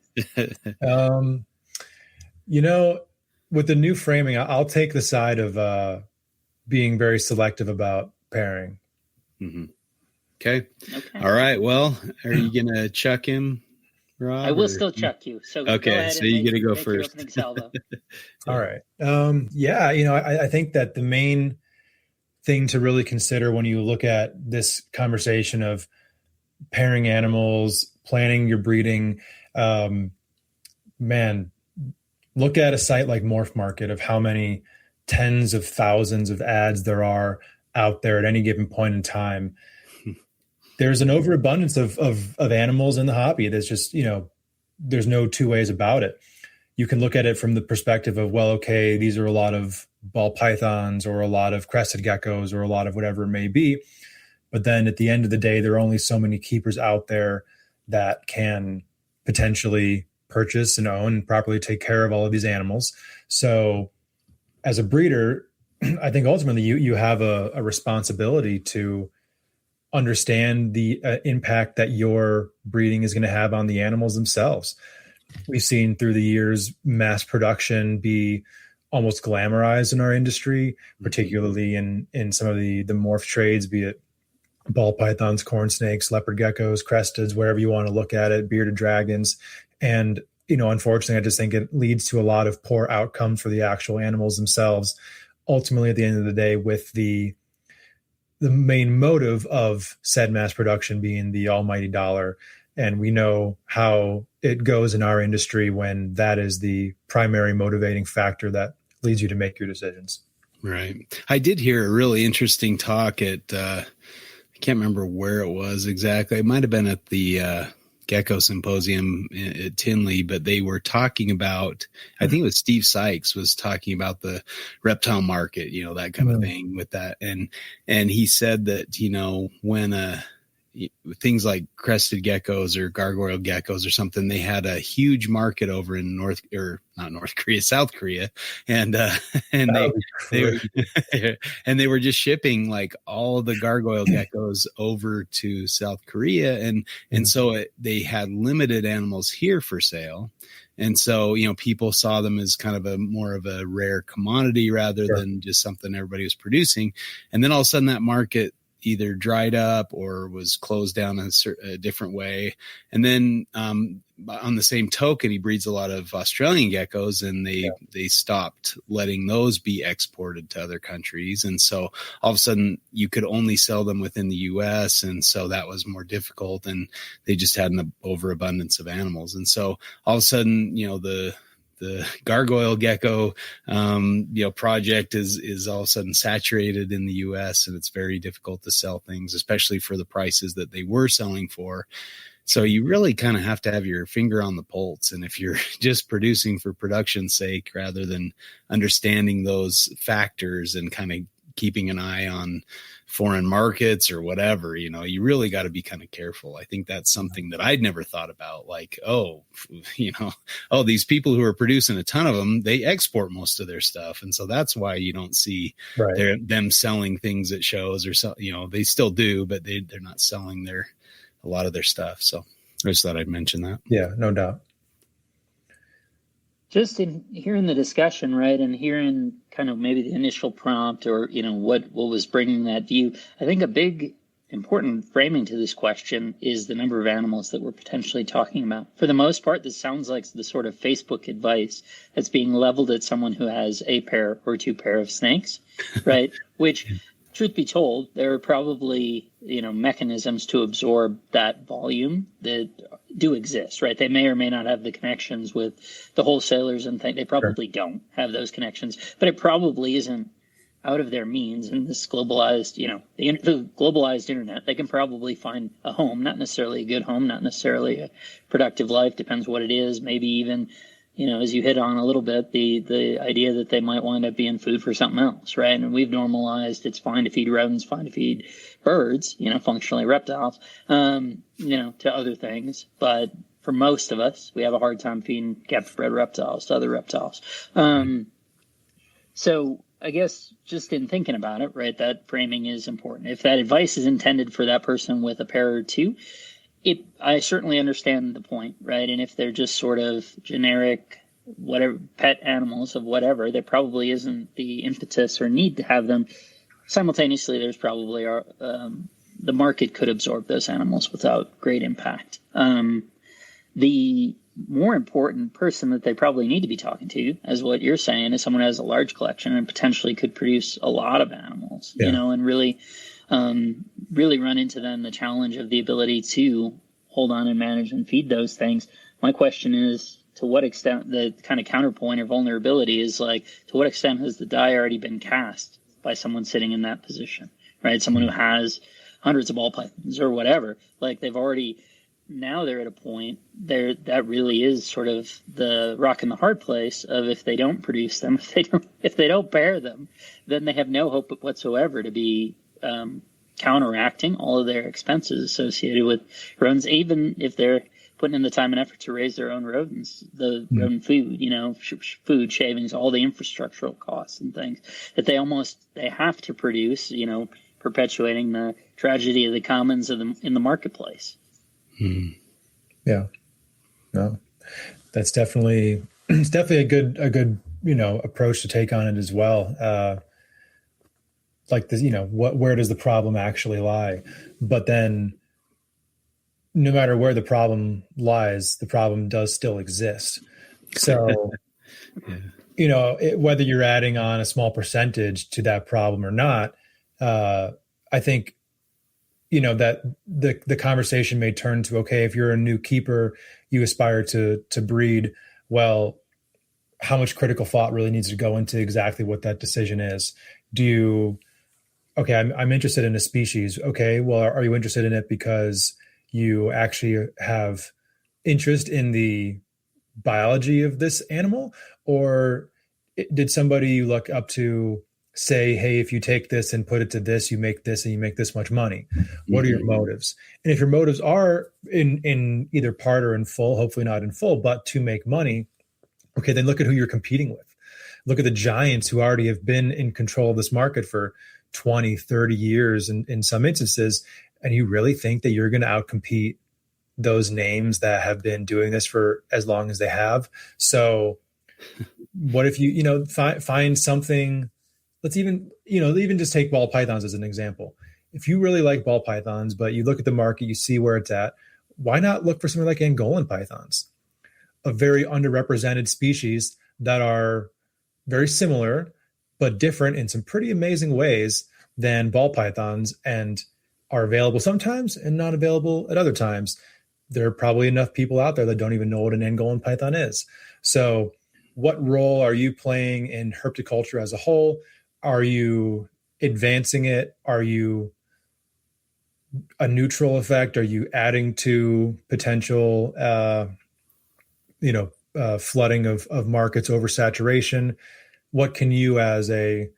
with the new framing, I'll take the side of being very selective about pairing. Mm-hmm. Okay. All right. Well, are you going to chuck him, Rob? I will still chuck you. So okay. Go ahead, so you get to go first. All right. I think that the main thing to really consider when you look at this conversation of pairing animals, planning your breeding, look at a site like Morph Market of how many tens of thousands of ads there are out there at any given point in time. there's an overabundance of animals in the hobby. There's just, there's no two ways about it. You can look at it from the perspective of, well, okay, these are a lot of ball pythons or a lot of crested geckos or a lot of whatever it may be. But then at the end of the day, there are only so many keepers out there that can potentially purchase and own and properly take care of all of these animals. So as a breeder, I think ultimately you have a responsibility to understand the impact that your breeding is going to have on the animals themselves. We've seen through the years mass production be almost glamorized in our industry, particularly in some of the morph trades, be it ball pythons, corn snakes, leopard geckos, cresteds, wherever you want to look at it, bearded dragons. And, unfortunately, I just think it leads to a lot of poor outcomes for the actual animals themselves. Ultimately, at the end of the day, with the main motive of said mass production being the almighty dollar. And we know how it goes in our industry when that is the primary motivating factor that leads you to make your decisions. Right. I did hear a really interesting talk at, I can't remember where it was exactly. It might have been at the Gecko Symposium at Tinley, but they were talking about, I think it was Steve Sykes was talking about the reptile market, that kind of thing with that. And he said that, when things like crested geckos or gargoyle geckos or something, they had a huge market over in South Korea. And they were just shipping like all the gargoyle geckos over to South Korea. And so they had limited animals here for sale. And so, people saw them as kind of more of a rare commodity rather than just something everybody was producing. And then all of a sudden that market either dried up or was closed down in a different way. And then on the same token, he breeds a lot of Australian geckos, and they stopped letting those be exported to other countries. And so all of a sudden you could only sell them within the US. And so that was more difficult, and they just had an overabundance of animals. And so all of a sudden, the gargoyle gecko, project is all of a sudden saturated in the US, and it's very difficult to sell things, especially for the prices that they were selling for. So you really kind of have to have your finger on the pulse. And if you're just producing for production's sake, rather than understanding those factors and kind of keeping an eye on foreign markets or whatever, you really got to be kind of careful. I think that's something that I'd never thought about. Like, these people who are producing a ton of them, they export most of their stuff. And so that's why you don't see them selling things at shows or so, they still do, but they're not selling a lot of their stuff. So I just thought I'd mention that. Yeah, no doubt. Just in hearing the discussion, right, and hearing kind of maybe the initial prompt or, what was bringing that view, I think a big important framing to this question is the number of animals that we're potentially talking about. For the most part, this sounds like the sort of Facebook advice that's being leveled at someone who has a pair or two pair of snakes, right, which... Truth be told, there are probably, mechanisms to absorb that volume that do exist, right? They may or may not have the connections with the wholesalers and things. They probably don't have those connections, but it probably isn't out of their means in this globalized, the globalized internet. They can probably find a home, not necessarily a good home, not necessarily a productive life, depends what it is, maybe even, as you hit on a little bit, the idea that they might wind up being food for something else, right? And we've normalized it's fine to feed rodents, fine to feed birds, functionally reptiles, to other things. But for most of us, we have a hard time feeding captive bred reptiles to other reptiles. So I guess just in thinking about it, right, that framing is important. If that advice is intended for that person with a pair or two, I certainly understand the point, right? And if they're just sort of generic, whatever pet animals of whatever, there probably isn't the impetus or need to have them. Simultaneously, there's probably the market could absorb those animals without great impact. The more important person that they probably need to be talking to, as what you're saying, is someone who has a large collection and potentially could produce a lot of animals, and really run into then the challenge of the ability to hold on and manage and feed those things. My question is, to what extent, the kind of counterpoint or vulnerability is like, to what extent has the die already been cast by someone sitting in that position, right? Someone who has hundreds of ball pythons or whatever. Like now they're at a point there that really is sort of the rock and the hard place of, if they don't produce them, if they don't pair them, then they have no hope whatsoever to be counteracting all of their expenses associated with rodents, even if they're putting in the time and effort to raise their own rodents, the rodent food, food, shavings, all the infrastructural costs and things that they have to produce, perpetuating the tragedy of the commons in the marketplace. Yeah, no, that's definitely a good approach to take on it as well. Like this, where does the problem actually lie? But then, no matter where the problem lies, the problem does still exist. So, whether you're adding on a small percentage to that problem or not, I think that the conversation may turn to, okay, if you're a new keeper, you aspire to breed, well, how much critical thought really needs to go into exactly what that decision is? I'm interested in a species. Okay, well, are you interested in it because you actually have interest in the biology of this animal, or did somebody you look up to say, hey, if you take this and put it to this, you make this and you make this much money? What are your motives? And if your motives are in either part or in full, hopefully not in full, but to make money, okay, then look at who you're competing with. Look at the giants who already have been in control of this market for 20, 30 years in some instances. And you really think that you're going to outcompete those names that have been doing this for as long as they have? So what if you, find something? Let's even just take ball pythons as an example. If you really like ball pythons, but you look at the market, you see where it's at, why not look for something like Angolan pythons, a very underrepresented species that are very similar, but different in some pretty amazing ways than ball pythons, and are available sometimes and not available at other times. There are probably enough people out there that don't even know what an Angolan python is. So what role are you playing in herpetoculture as a whole? Are you advancing it? Are you a neutral effect? Are you adding to potential, flooding of markets, oversaturation? What can you as a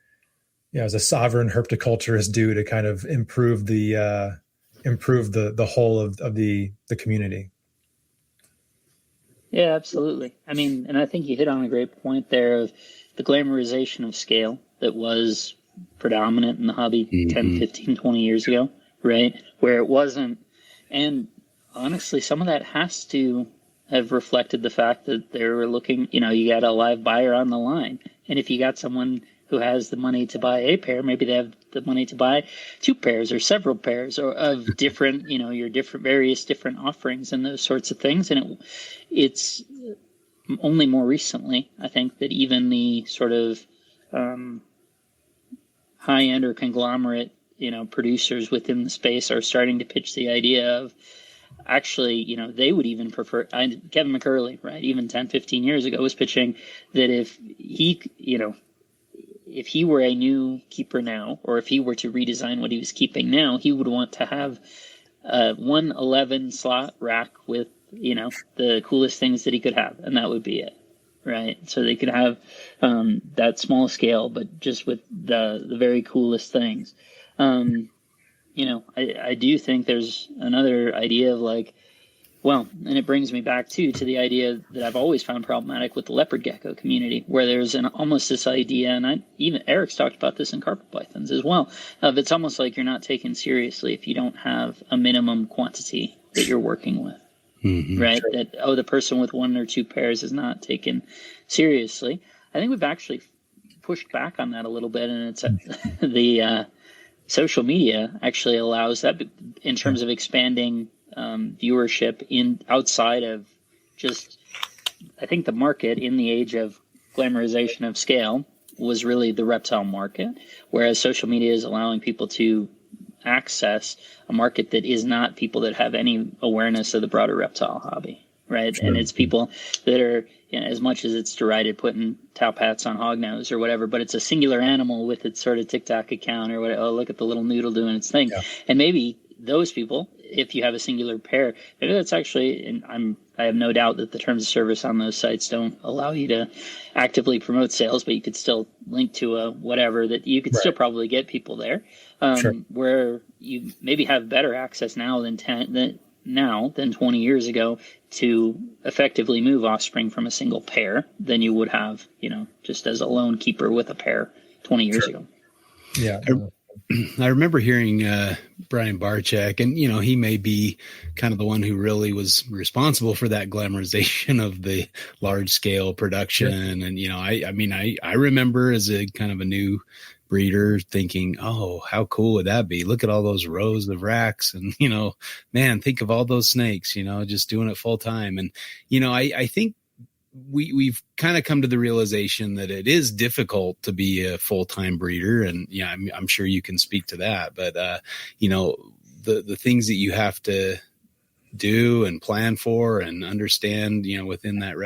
sovereign herpetoculturist do to kind of improve the whole of the community? Yeah, absolutely. I mean, and I think you hit on a great point there of the glamorization of scale that was predominant in the hobby 10, 15, 20 years ago, right? Where it wasn't. And honestly, some of that has to have reflected the fact that they were looking, you got a live buyer on the line. And if you got someone who has the money to buy a pair, maybe they have the money to buy 2 pairs or several pairs or of different, your various different offerings and those sorts of things. And it's only more recently, I think, that even the sort of high-end or conglomerate, producers within the space are starting to pitch the idea of actually, they would even prefer, Kevin McCurley, right, even 10, 15 years ago was pitching that if he were a new keeper now, or if he were to redesign what he was keeping now, he would want to have a 111 slot rack with, the coolest things that he could have, and that would be it. Right. So they could have that small scale, but just with the very coolest things. I do think there's another idea of and it brings me back to the idea that I've always found problematic with the leopard gecko community, where there's almost this idea, and even Eric's talked about this in carpet pythons as well, of it's almost like you're not taken seriously if you don't have a minimum quantity that you're working with. Right? That, the person with 1 or 2 pairs is not taken seriously. I think we've actually pushed back on that a little bit, and it's the social media actually allows that in terms of expanding viewership outside of just, I think the market in the age of glamorization of scale was really the reptile market, whereas social media is allowing people to access a market that is not people that have any awareness of the broader reptile hobby, right? Sure. And it's people that are as much as it's derided putting top hats on hognose or whatever, but it's a singular animal with its sort of TikTok account or what. Oh, look at the little noodle doing its thing. Yeah. And maybe those people, if you have a singular pair, maybe that's actually, and I have no doubt that the terms of service on those sites don't allow you to actively promote sales, but you could still link to a whatever that you could still probably get people there, where you maybe have better access now than 20 years ago to effectively move offspring from a single pair than you would have, just as a lone keeper with a pair 20 years ago. Yeah. I remember hearing Brian Barczyk, and he may be kind of the one who really was responsible for that glamorization of the large scale production. And I remember as a kind of a new breeder thinking, oh, how cool would that be? Look at all those rows of racks, and man, think of all those snakes, just doing it full time. And I think we've kind of come to the realization that it is difficult to be a full-time breeder. And I'm sure you can speak to that, but the things that you have to do and plan for and understand, within that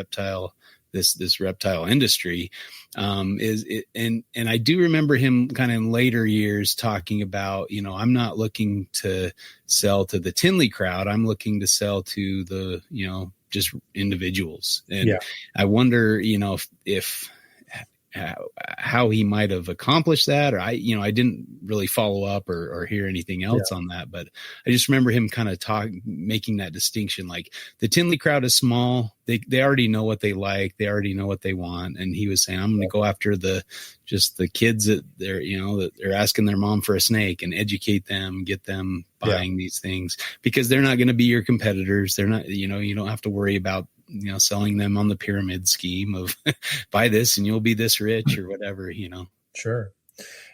this reptile industry, and I do remember him kind of in later years talking about, I'm not looking to sell to the Tinley crowd. I'm looking to sell to the, just individuals. And I wonder, if how he might have accomplished that, or I didn't really follow up or hear anything else on that, but I just remember him kind of making that distinction. Like, the Tinley crowd is small. They already know what they like. They already know what they want. And he was saying, I'm going to go after the kids that that they're asking their mom for a snake, and educate them, get them buying these things, because they're not going to be your competitors. They're not, you don't have to worry about, selling them on the pyramid scheme of buy this and you'll be this rich or whatever, Sure.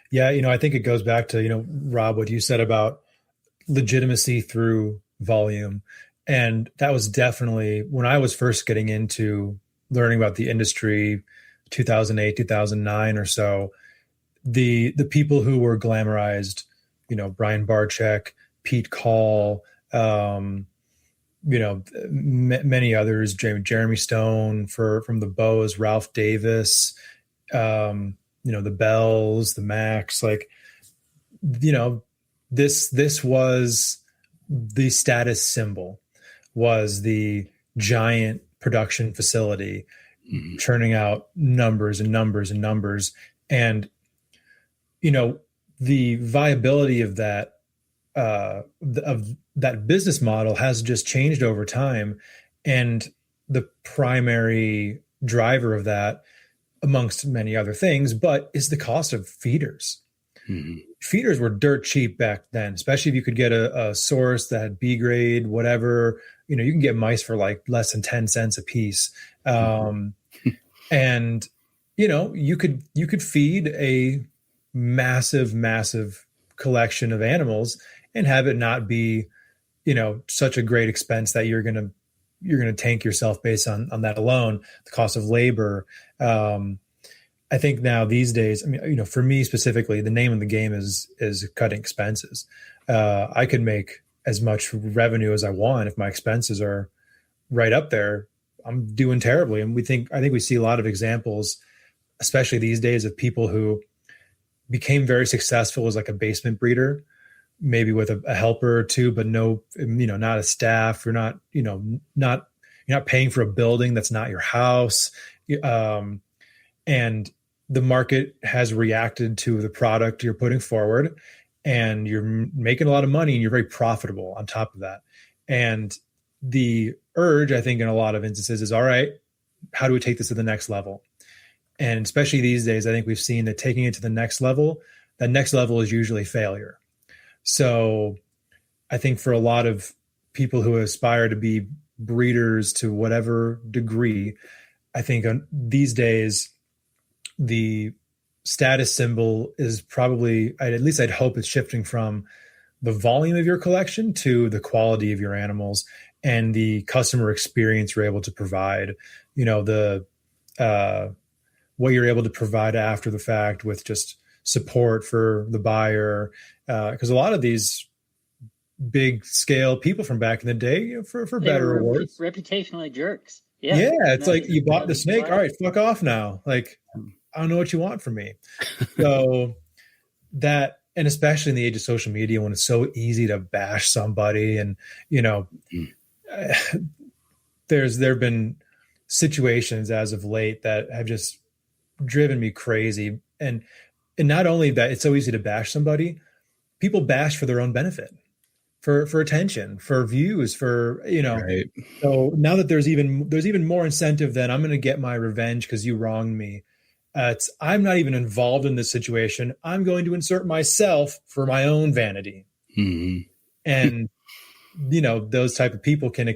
Yeah. I think it goes back to, Rob, what you said about legitimacy through volume. And that was definitely when I was first getting into learning about the industry, 2008, 2009 or so, the people who were glamorized, Brian Barczyk, Pete Call, many others, Jeremy Stone from the Bows, Ralph Davis, the Bells, the Max, this was the status symbol, was the giant production facility churning out numbers and numbers and numbers. And, the viability of that, of that business model has just changed over time. And the primary driver of that, amongst many other things, but is the cost of feeders. Mm-hmm. Feeders were dirt cheap back then, especially if you could get a source that had B grade, whatever, you can get mice for like less than 10 cents a piece. And, you could feed a massive collection of animals and have it not be, such a great expense that you're going to tank yourself based on that alone, the cost of labor. I think now these days, for me specifically, the name of the game is cutting expenses. I could make as much revenue as I want if my expenses are right up there. I'm doing terribly. And I think we see a lot of examples, especially these days, of people who became very successful as like a basement breeder, maybe with a helper or two, but no, not a staff. You're not paying for a building that's not your house. And the market has reacted to the product you're putting forward, and you're making a lot of money and you're very profitable on top of that. And the urge, I think, in a lot of instances is, all right, how do we take this to the next level? And especially these days, I think we've seen that taking it to the next level, that next level is usually failure. So I think for a lot of people who aspire to be breeders to whatever degree, I think these days, the status symbol is probably, at least I'd hope it's shifting from the volume of your collection to the quality of your animals and the customer experience you're able to provide, what you're able to provide after the fact with just support for the buyer. Because a lot of these big scale people from back in the day, for better or worse, reputationally jerks. Yeah, it's like you bought the snake. All right, fuck off now. Like, I don't know what you want from me. So that, and especially in the age of social media when it's so easy to bash somebody, and there have been situations as of late that have just driven me crazy. And not only that, it's so easy to bash somebody, people bash for their own benefit, for attention, for views, for, Right. So now that there's even more incentive that I'm going to get my revenge because you wronged me. I'm not even involved in this situation. I'm going to insert myself for my own vanity. Mm-hmm. And, those type of people can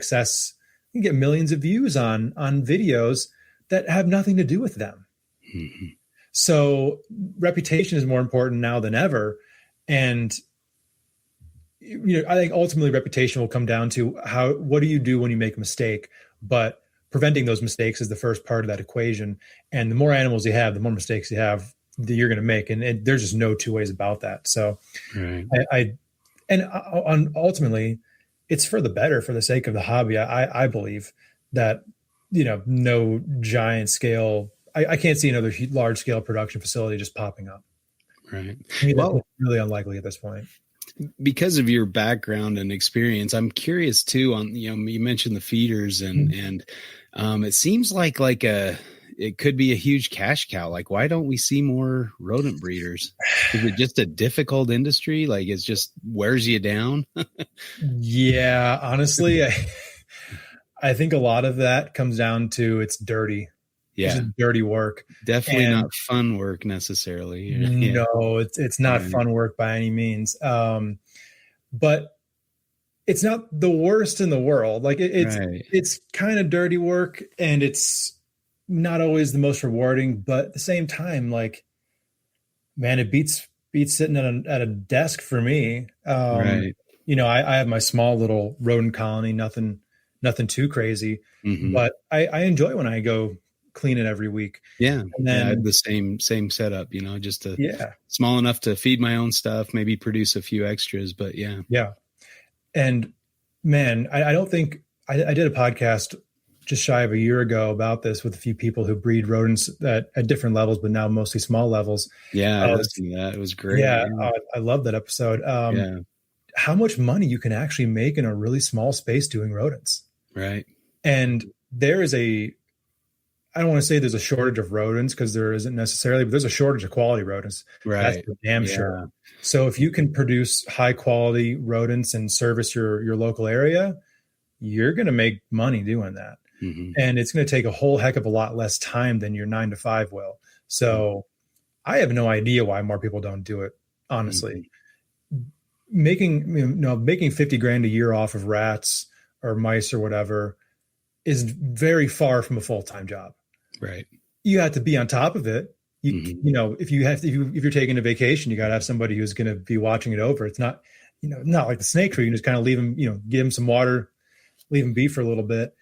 get millions of views on videos that have nothing to do with them. Mm-hmm. So reputation is more important now than ever. And, I think ultimately reputation will come down to what do you do when you make a mistake? But preventing those mistakes is the first part of that equation. And the more animals you have, the more mistakes you have that you're going to make. And there's just no two ways about that. So right. Ultimately it's for the better, for the sake of the hobby. I believe that, no giant scale, I can't see another large scale production facility just popping up. Right. Well, really unlikely at this point. Because of your background and experience, I'm curious too on, you mentioned the feeders and it seems like it could be a huge cash cow. Like, why don't we see more rodent breeders? Is it just a difficult industry? Like, it's just wears you down? Yeah, honestly, I think a lot of that comes down to it's dirty. Yeah. It's just dirty work. Definitely not fun work necessarily. No, it's not fun work by any means. But it's not the worst in the world. Like it's kind of dirty work, and it's not always the most rewarding, but at the same time, like, man, it beats sitting at a desk for me. I have my small little rodent colony, nothing too crazy, but I enjoy when I go clean it every week. Yeah. And then I have the same setup, just small enough to feed my own stuff, maybe produce a few extras, but yeah. Yeah. And man, I don't think I did a podcast just shy of a year ago about this with a few people who breed rodents at different levels, but now mostly small levels. Yeah. I listened to that. It was great. Yeah. I love that episode. How much money you can actually make in a really small space doing rodents. Right. And there is I don't want to say there's a shortage of rodents, because there isn't necessarily, but there's a shortage of quality rodents. Right. That's for damn sure. So if you can produce high quality rodents and service your local area, you're going to make money doing that. And it's going to take a whole heck of a lot less time than your 9 to 5 will. So I have no idea why more people don't do it. Honestly, making $50,000 a year off of rats or mice or whatever is very far from a full-time job. Right. You have to be on top of it. If you're taking a vacation, you got to have somebody who's going to be watching it over. It's not, not like the snake crew. You can just kind of leave them, give them some water, leave them be for a little bit.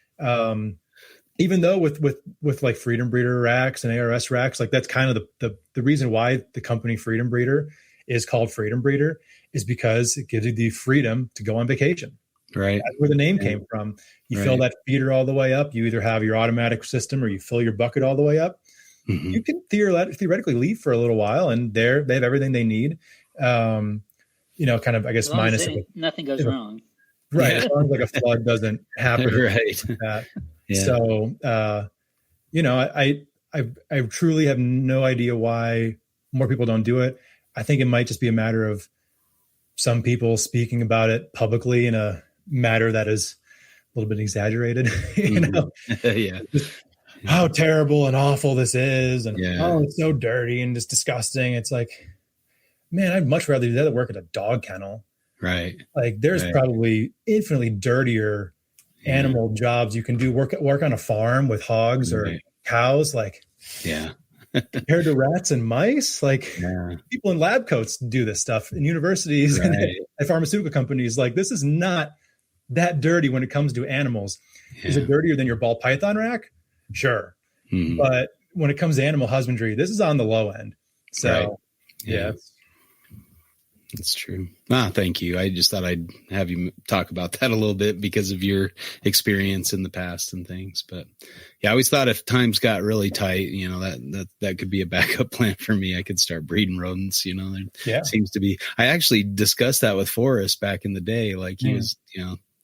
Even though with like Freedom Breeder racks and ARS racks, like that's kind of the reason why the company Freedom Breeder is called Freedom Breeder, is because it gives you the freedom to go on vacation. Right. That's where the name came from. You fill that feeder all the way up. You either have your automatic system or you fill your bucket all the way up. You can theoretically leave for a little while, and they have everything they need. Kind of, I guess, minus nothing goes wrong. Right. As long as like a flood doesn't happen. Right. Like that. Yeah. So, I truly have no idea why more people don't do it. I think it might just be a matter of some people speaking about it publicly in a matter that is a little bit exaggerated, how terrible and awful this is. And it's so dirty and just disgusting. It's like, man, I'd much rather do that than work at a dog kennel. Right. Like there's probably infinitely dirtier animal jobs you can do. Work on a farm with hogs or cows. Like, compared to rats and mice, like people in lab coats do this stuff in universities and at pharmaceutical companies. Like, this is not that dirty when it comes to animals. Is it dirtier than your ball python rack? Sure. But when it comes to animal husbandry, this is on the low end. So That's true. Thank you. I just thought I'd have you talk about that a little bit because of your experience in the past and things. But yeah, I always thought if times got really tight, that could be a backup plan for me. I could start breeding rodents. There seems to be. I actually discussed that with Forrest back in the day. Like he was,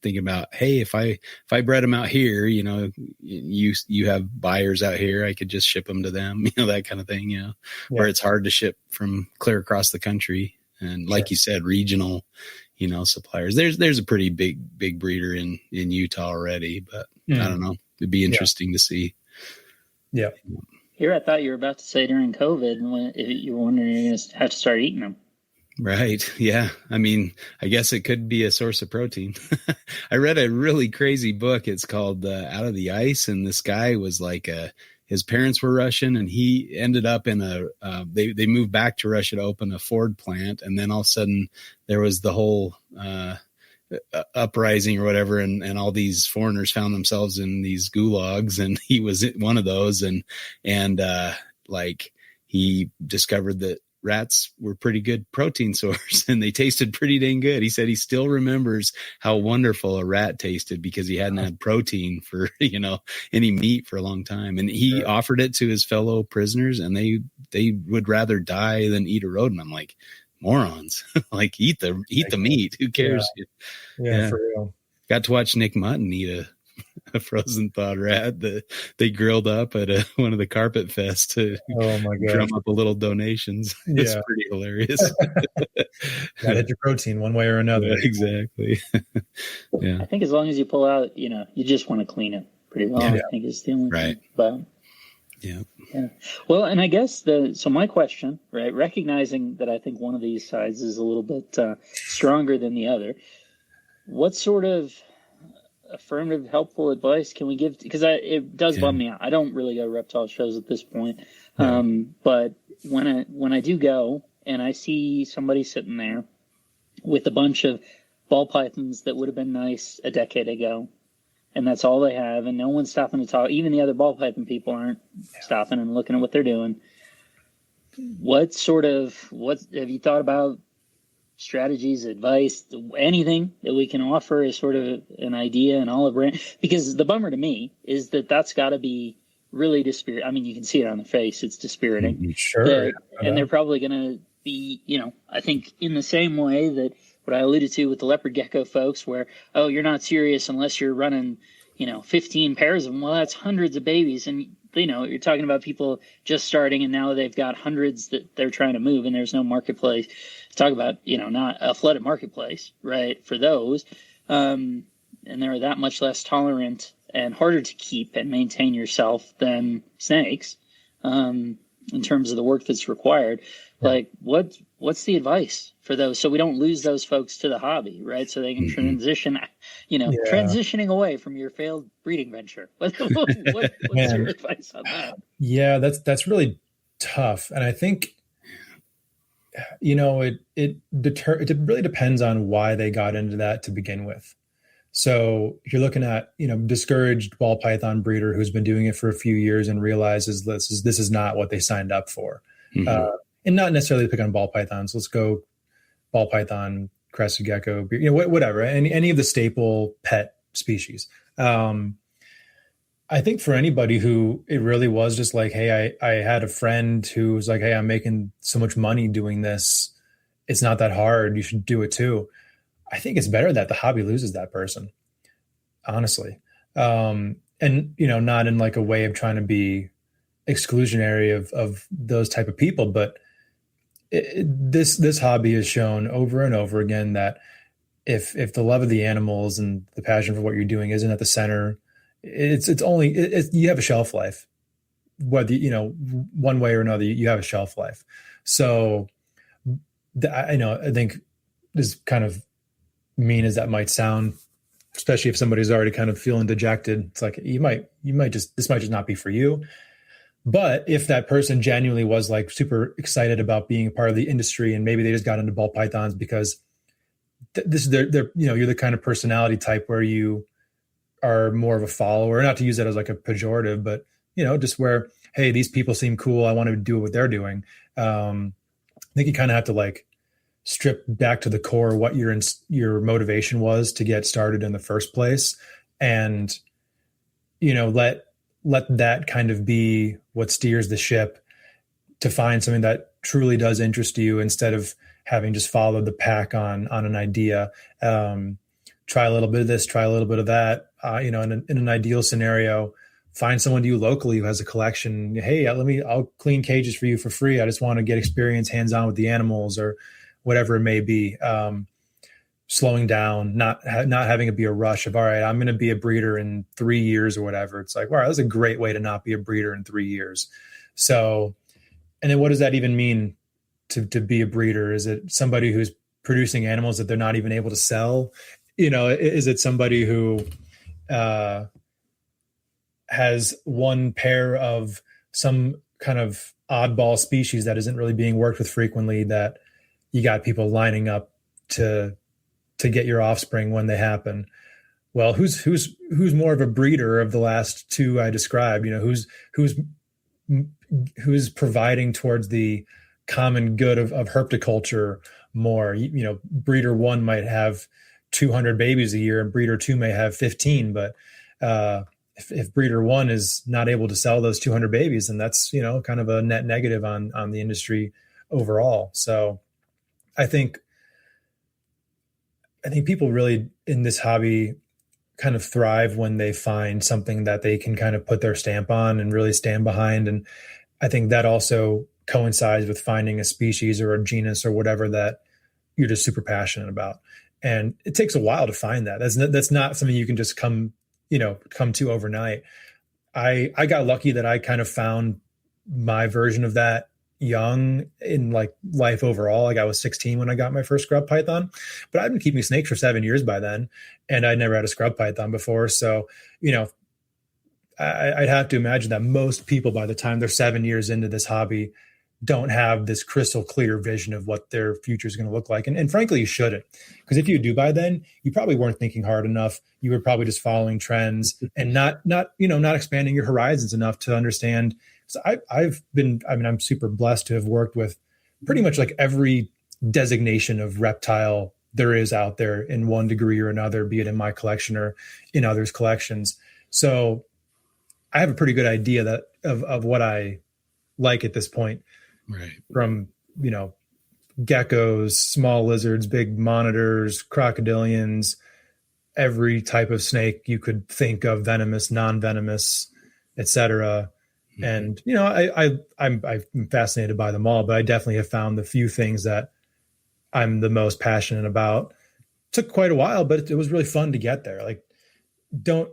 thinking about, hey, if I bred them out here, you have buyers out here, I could just ship them to them, that kind of thing, where it's hard to ship from clear across the country. And like you said, regional, suppliers. There's a pretty big breeder in Utah already, but I don't know. It'd be interesting to see. Yeah. Here, I thought you were about to say during COVID, when you were wondering you're going to have to start eating them. Right. Yeah. I mean, I guess it could be a source of protein. I read a really crazy book. It's called Out of the Ice. And this guy was like his parents were Russian, and he ended up in they moved back to Russia to open a Ford plant. And then all of a sudden there was the whole uprising or whatever. And all these foreigners found themselves in these gulags, and he was one of those. And he discovered that rats were pretty good protein source, and they tasted pretty dang good. He said he still remembers how wonderful a rat tasted because he hadn't had protein for, any meat for a long time. And he offered it to his fellow prisoners, and they would rather die than eat a rodent. I'm like, morons, like eat the meat. Who cares? Yeah, for real. Got to watch Nick Mutton eat a frozen thawed rat that they grilled up at one of the carpet fests to drum up a little donations. It's pretty hilarious. Gotta hit your protein one way or another. Yeah, exactly. Yeah. I think as long as you pull out, you just want to clean it pretty well. I think is the only thing. But yeah. Well, and I guess so my question, right, recognizing that I think one of these sides is a little bit stronger than the other, what sort of affirmative, helpful advice can we give? Because it does bum me out. I don't really go to reptile shows at this point, but when I do go and I see somebody sitting there with a bunch of ball pythons that would have been nice a decade ago, and that's all they have, and no one's stopping to talk. Even the other ball python people aren't stopping and looking at what they're doing. What have you thought about? Strategies, advice, anything that we can offer is sort of an idea, an olive branch. Because the bummer to me is that's got to be really dispiriting. I mean, you can see it on the face; it's dispiriting. Sure, and they're probably going to be, I think, in the same way that what I alluded to with the leopard gecko folks, where you're not serious unless you're running, 15 pairs of them. Well, that's hundreds of babies, and you're talking about people just starting, and now they've got hundreds that they're trying to move, and there's no marketplace. Talk about, not a flooded marketplace, right, for those. And they're that much less tolerant and harder to keep and maintain yourself than snakes in terms of the work that's required. Like, what's the advice for those so we don't lose those folks to the hobby, right? So they can transition, transitioning away from your failed breeding venture. What's your advice on that? Yeah, that's really tough. And I think, it really depends on why they got into that to begin with. So if you're looking at, discouraged ball python breeder who's been doing it for a few years and realizes this is not what they signed up for. And not necessarily to pick on ball pythons. Let's go ball python, crested gecko, whatever, any of the staple pet species. I think for anybody who it really was just like, hey, I had a friend who was like, hey, I'm making so much money doing this. It's not that hard. You should do it too. I think it's better that the hobby loses that person, honestly. And, not in like a way of trying to be exclusionary of those type of people, but this hobby has shown over and over again that if the love of the animals and the passion for what you're doing isn't at the center, you have a shelf life, whether, one way or another, you have a shelf life. So I think this kind of mean as that might sound, especially if somebody's already kind of feeling dejected, it's like, this might just not be for you. But if that person genuinely was like super excited about being a part of the industry, and maybe they just got into ball pythons because this is they're you're the kind of personality type where you are more of a follower, not to use that as like a pejorative, but just where, hey, these people seem cool, I want to do what they're doing. I think you kind of have to like strip back to the core what your motivation was to get started in the first place, and let that kind of be what steers the ship to find something that truly does interest you, instead of having just followed the pack on an idea. Try a little bit of this, try a little bit of that. In an ideal scenario, find someone to you locally who has a collection. Hey, I'll clean cages for you for free. I just want to get experience hands-on with the animals, or whatever it may be. Slowing down, not having it be a rush of, all right, I'm going to be a breeder in 3 years or whatever. It's like, wow, that's a great way to not be a breeder in 3 years. So, and then what does that even mean to be a breeder? Is it somebody who's producing animals that they're not even able to sell? Is it somebody who has one pair of some kind of oddball species that isn't really being worked with frequently, that you got people lining up to get your offspring when they happen? Well, who's more of a breeder of the last two I described? Who's providing towards the common good of herpetoculture more? Breeder one might have 200 babies a year, and breeder two may have 15. But if breeder one is not able to sell those 200 babies, then that's kind of a net negative on the industry overall. So I think people really in this hobby kind of thrive when they find something that they can kind of put their stamp on and really stand behind. And I think that also coincides with finding a species or a genus or whatever that you're just super passionate about. And it takes a while to find that. That's not something you can just come to overnight. I got lucky that I kind of found my version of that young in like life overall. Like I was 16 when I got my first scrub python, but I've been keeping snakes for 7 years by then, and I'd never had a scrub python before. So, I'd have to imagine that most people by the time they're 7 years into this hobby don't have this crystal clear vision of what their future is going to look like. And frankly, you shouldn't, because if you do by then, you probably weren't thinking hard enough. You were probably just following trends and not expanding your horizons enough to understand. So I'm super blessed to have worked with pretty much like every designation of reptile there is out there in one degree or another, be it in my collection or in others' collections. So I have a pretty good idea of what I like at this point. Right. From, geckos, small lizards, big monitors, crocodilians, every type of snake you could think of, venomous, non-venomous, etc. And, I'm fascinated by them all, but I definitely have found the few things that I'm the most passionate about. Took quite a while, but it was really fun to get there. Like, don't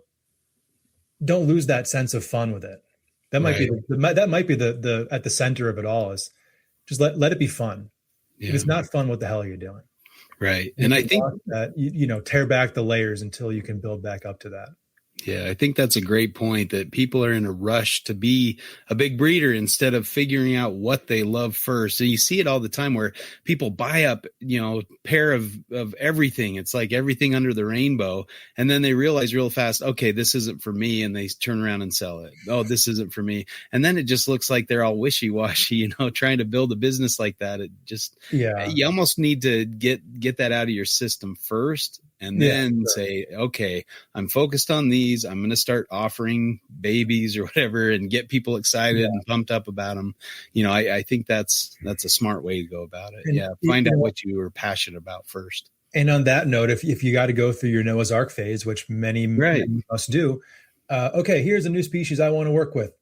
lose that sense of fun with it. That might be the at the center of it all, is just let it be fun. Yeah. If it's not fun, what the hell are you doing? Right. And I think that tear back the layers until you can build back up to that. Yeah, I think that's a great point, that people are in a rush to be a big breeder instead of figuring out what they love first. And you see it all the time where people buy up, a pair of everything. It's like everything under the rainbow. And then they realize real fast, okay, this isn't for me. And they turn around and sell it. Oh, this isn't for me. And then it just looks like they're all wishy-washy, trying to build a business like that. It just, you almost need to get that out of your system first. And then say, okay, I'm focused on these. I'm going to start offering babies or whatever and get people excited and pumped up about them. I think that's a smart way to go about it. And, find out what you are passionate about first. And on that note, if you got to go through your Noah's Ark phase, which many of us do, okay, here's a new species I want to work with.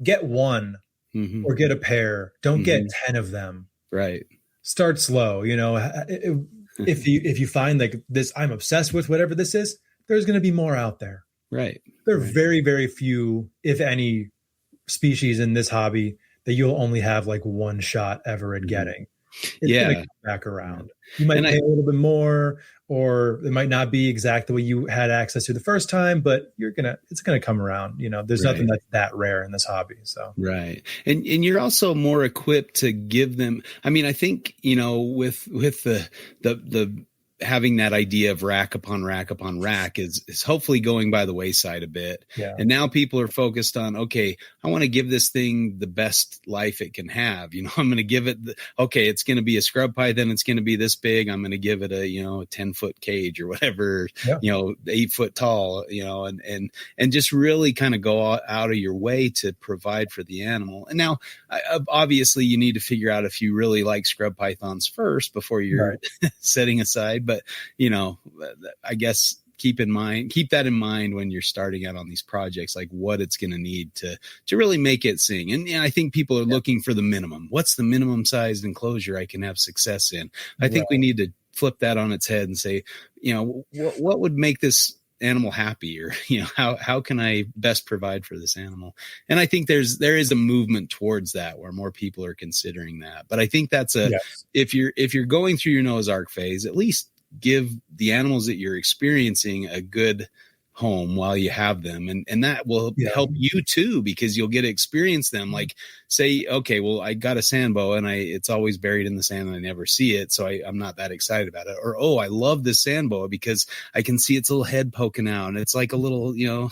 Get one or get a pair. Don't get 10 of them. Right. Start slow. If you find like this, I'm obsessed with whatever this is, there's going to be more out there. Right. There are very, very few, if any, species in this hobby that you'll only have like one shot ever at getting. It's going to come back around. You might pay a little bit more, or it might not be exact the way you had access to the first time, but it's going to come around. There's nothing that's that rare in this hobby. So, right. And you're also more equipped to give them. I mean, I think, with the having that idea of rack upon rack upon rack is hopefully going by the wayside a bit. Yeah. And now people are focused on, okay, I want to give this thing the best life it can have. You know, I'm going to give it, okay, it's going to be a scrub python. It's going to be this big. I'm going to give it a, you know, a 10-foot cage or whatever, you know, 8 foot tall, you know, and just really kind of go out of your way to provide for the animal. And now obviously you need to figure out if you really like scrub pythons first before you're setting aside. But, you know, I guess keep that in mind when you're starting out on these projects, like what it's going to need to really make it sing. And I think people are looking for the minimum. What's the minimum sized enclosure I can have success in? I think we need to flip that on its head and say, you know, what would make this animal happy, or, you know, how can I best provide for this animal? And I think there is a movement towards that where more people are considering that. But I think that's if you're going through your Noah's Ark phase, at least give the animals that you're experiencing a good home while you have them, and that will help you too, because you'll get to experience them. Like, say, okay, well, I got a sand boa and it's always buried in the sand and I never see it, so I'm not that excited about it. Or, oh, I love this sand boa because I can see its little head poking out and it's like a little, you know,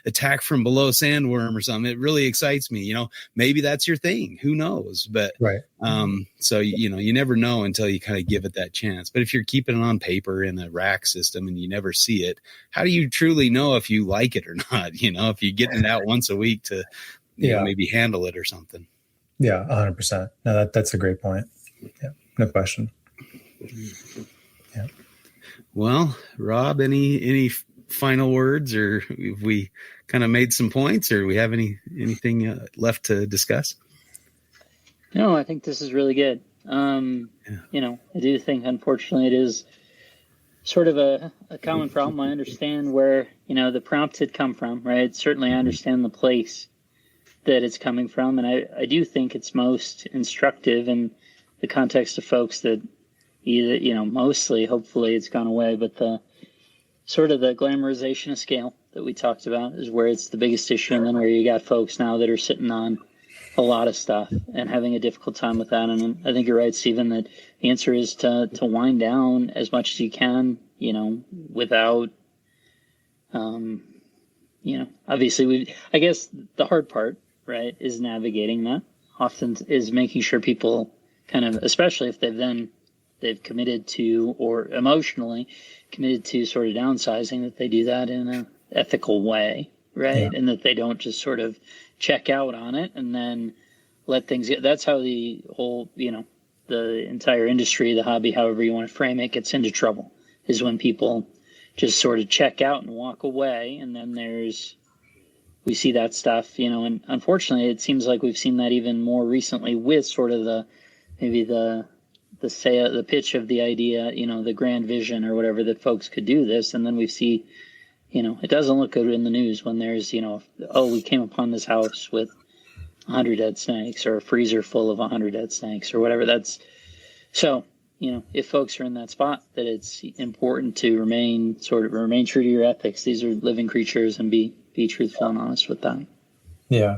attack from below sandworm or something. It really excites me. You know, maybe that's your thing, who knows? But so, you know, you never know until you kind of give it that chance. But if you're keeping it on paper in a rack system and you never see it, how do you truly know if you like it or not? You know, if you get it out once a week to, you know, maybe handle it or something. Yeah, 100%. No, that's a great point. Yeah, no question. Yeah. Well, Rob, any final words, or have we kind of made some points, or we have anything left to discuss? No, I think this is really good. You know, I do think, unfortunately, it is sort of a common problem. I understand where, you know, the prompt had come from, right? Certainly I understand the place that it's coming from. And I do think it's most instructive in the context of folks that either, you know, mostly, hopefully it's gone away, but the sort of the glamorization of scale that we talked about is where it's the biggest issue. And then where you got folks now that are sitting on a lot of stuff and having a difficult time with that. And I think you're right, Stephen, that the answer is to wind down as much as you can, you know, without, you know, obviously I guess the hard part, right, is navigating that. Often is making sure people kind of, especially if they've committed to, or emotionally committed to sort of downsizing, that they do that in an ethical way, right? And that they don't just sort of check out on it and then let things get. That's how the whole, you know, the entire industry, the hobby, however you want to frame it, gets into trouble, is when people just sort of check out and walk away. And then we see that stuff, you know, and unfortunately it seems like we've seen that even more recently with sort of the pitch of the idea, you know, the grand vision or whatever, that folks could do this. And then we see, you know, it doesn't look good in the news when there's, you know, oh, we came upon this house with 100 dead snakes, or a freezer full of 100 dead snakes, or whatever. That's so, you know, if folks are in that spot, that it's important to remain true to your ethics. These are living creatures, and be truthful and honest with them. Yeah.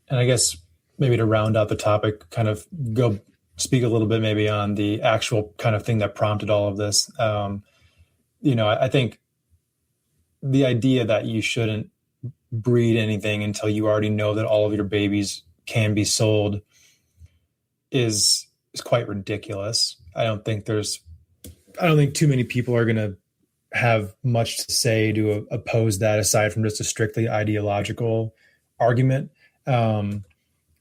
And I guess maybe to round out the topic, kind of go speak a little bit maybe on the actual kind of thing that prompted all of this. You know, I think the idea that you shouldn't breed anything until you already know that all of your babies can be sold is quite ridiculous. I don't think too many people are going to have much to say to oppose that, aside from just a strictly ideological argument. I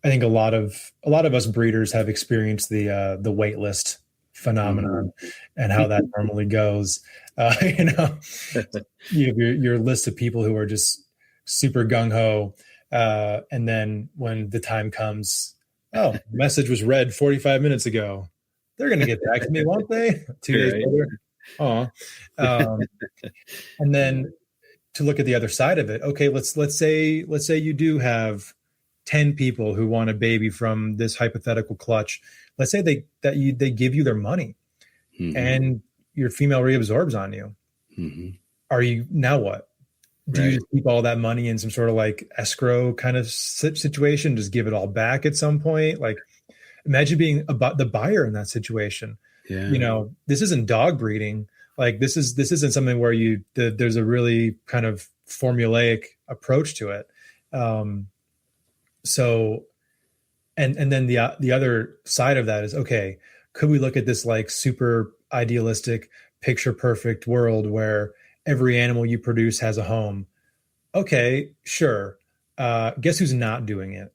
think a lot of us breeders have experienced the wait list phenomenon and how that normally goes. You know, you have your list of people who are just super gung ho, and then when the time comes, oh, the message was read 45 minutes ago. They're going to get back to me, won't they? 2 days later. And then to look at the other side of it. Okay, let's say you do have 10 people who want a baby from this hypothetical clutch. Let's say they give you their money, and your female reabsorbs on you. Are you now what? Do you just keep all that money in some sort of like escrow kind of situation? Just give it all back at some point? Like, imagine being the buyer in that situation. This isn't dog breeding. Like this isn't something where there's a really kind of formulaic approach to it. So, and then the other side of that is, okay, could we look at this like super idealistic, picture perfect world where every animal you produce has a home? Okay, sure. Guess who's not doing it?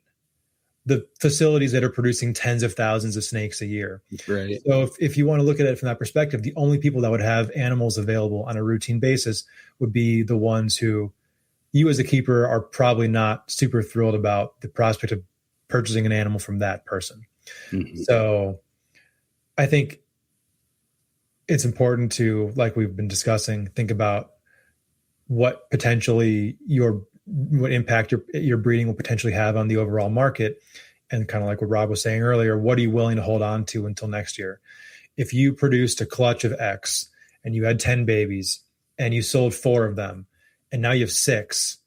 The facilities that are producing tens of thousands of snakes a year. Right. So if you want to look at it from that perspective, the only people that would have animals available on a routine basis would be the ones who you as a keeper are probably not super thrilled about the prospect of purchasing an animal from that person. Mm-hmm. So I think it's important to, like we've been discussing, think about what potentially what impact your breeding will potentially have on the overall market. And kind of like what Rob was saying earlier, what are you willing to hold on to until next year? If you produced a clutch of X and you had 10 babies and you sold 4 of them and now you have 6,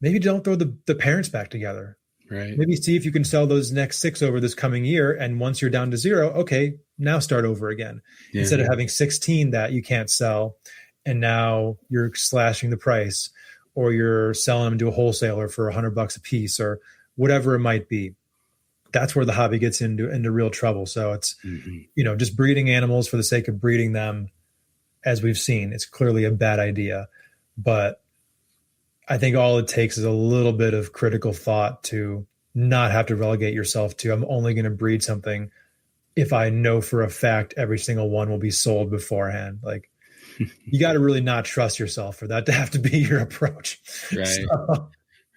maybe don't throw the parents back together. Right. Maybe see if you can sell those next 6 over this coming year. And once you're down to 0, okay, now start over again. Yeah. Instead of having 16 that you can't sell and now you're slashing the price, or you're selling them to a wholesaler for $100 a piece, or whatever it might be. That's where the hobby gets into real trouble. So it's, just breeding animals for the sake of breeding them, as we've seen, it's clearly a bad idea. But I think all it takes is a little bit of critical thought to not have to relegate yourself to, I'm only going to breed something if I know for a fact every single one will be sold beforehand. Like, you got to really not trust yourself for that to have to be your approach. Right. So.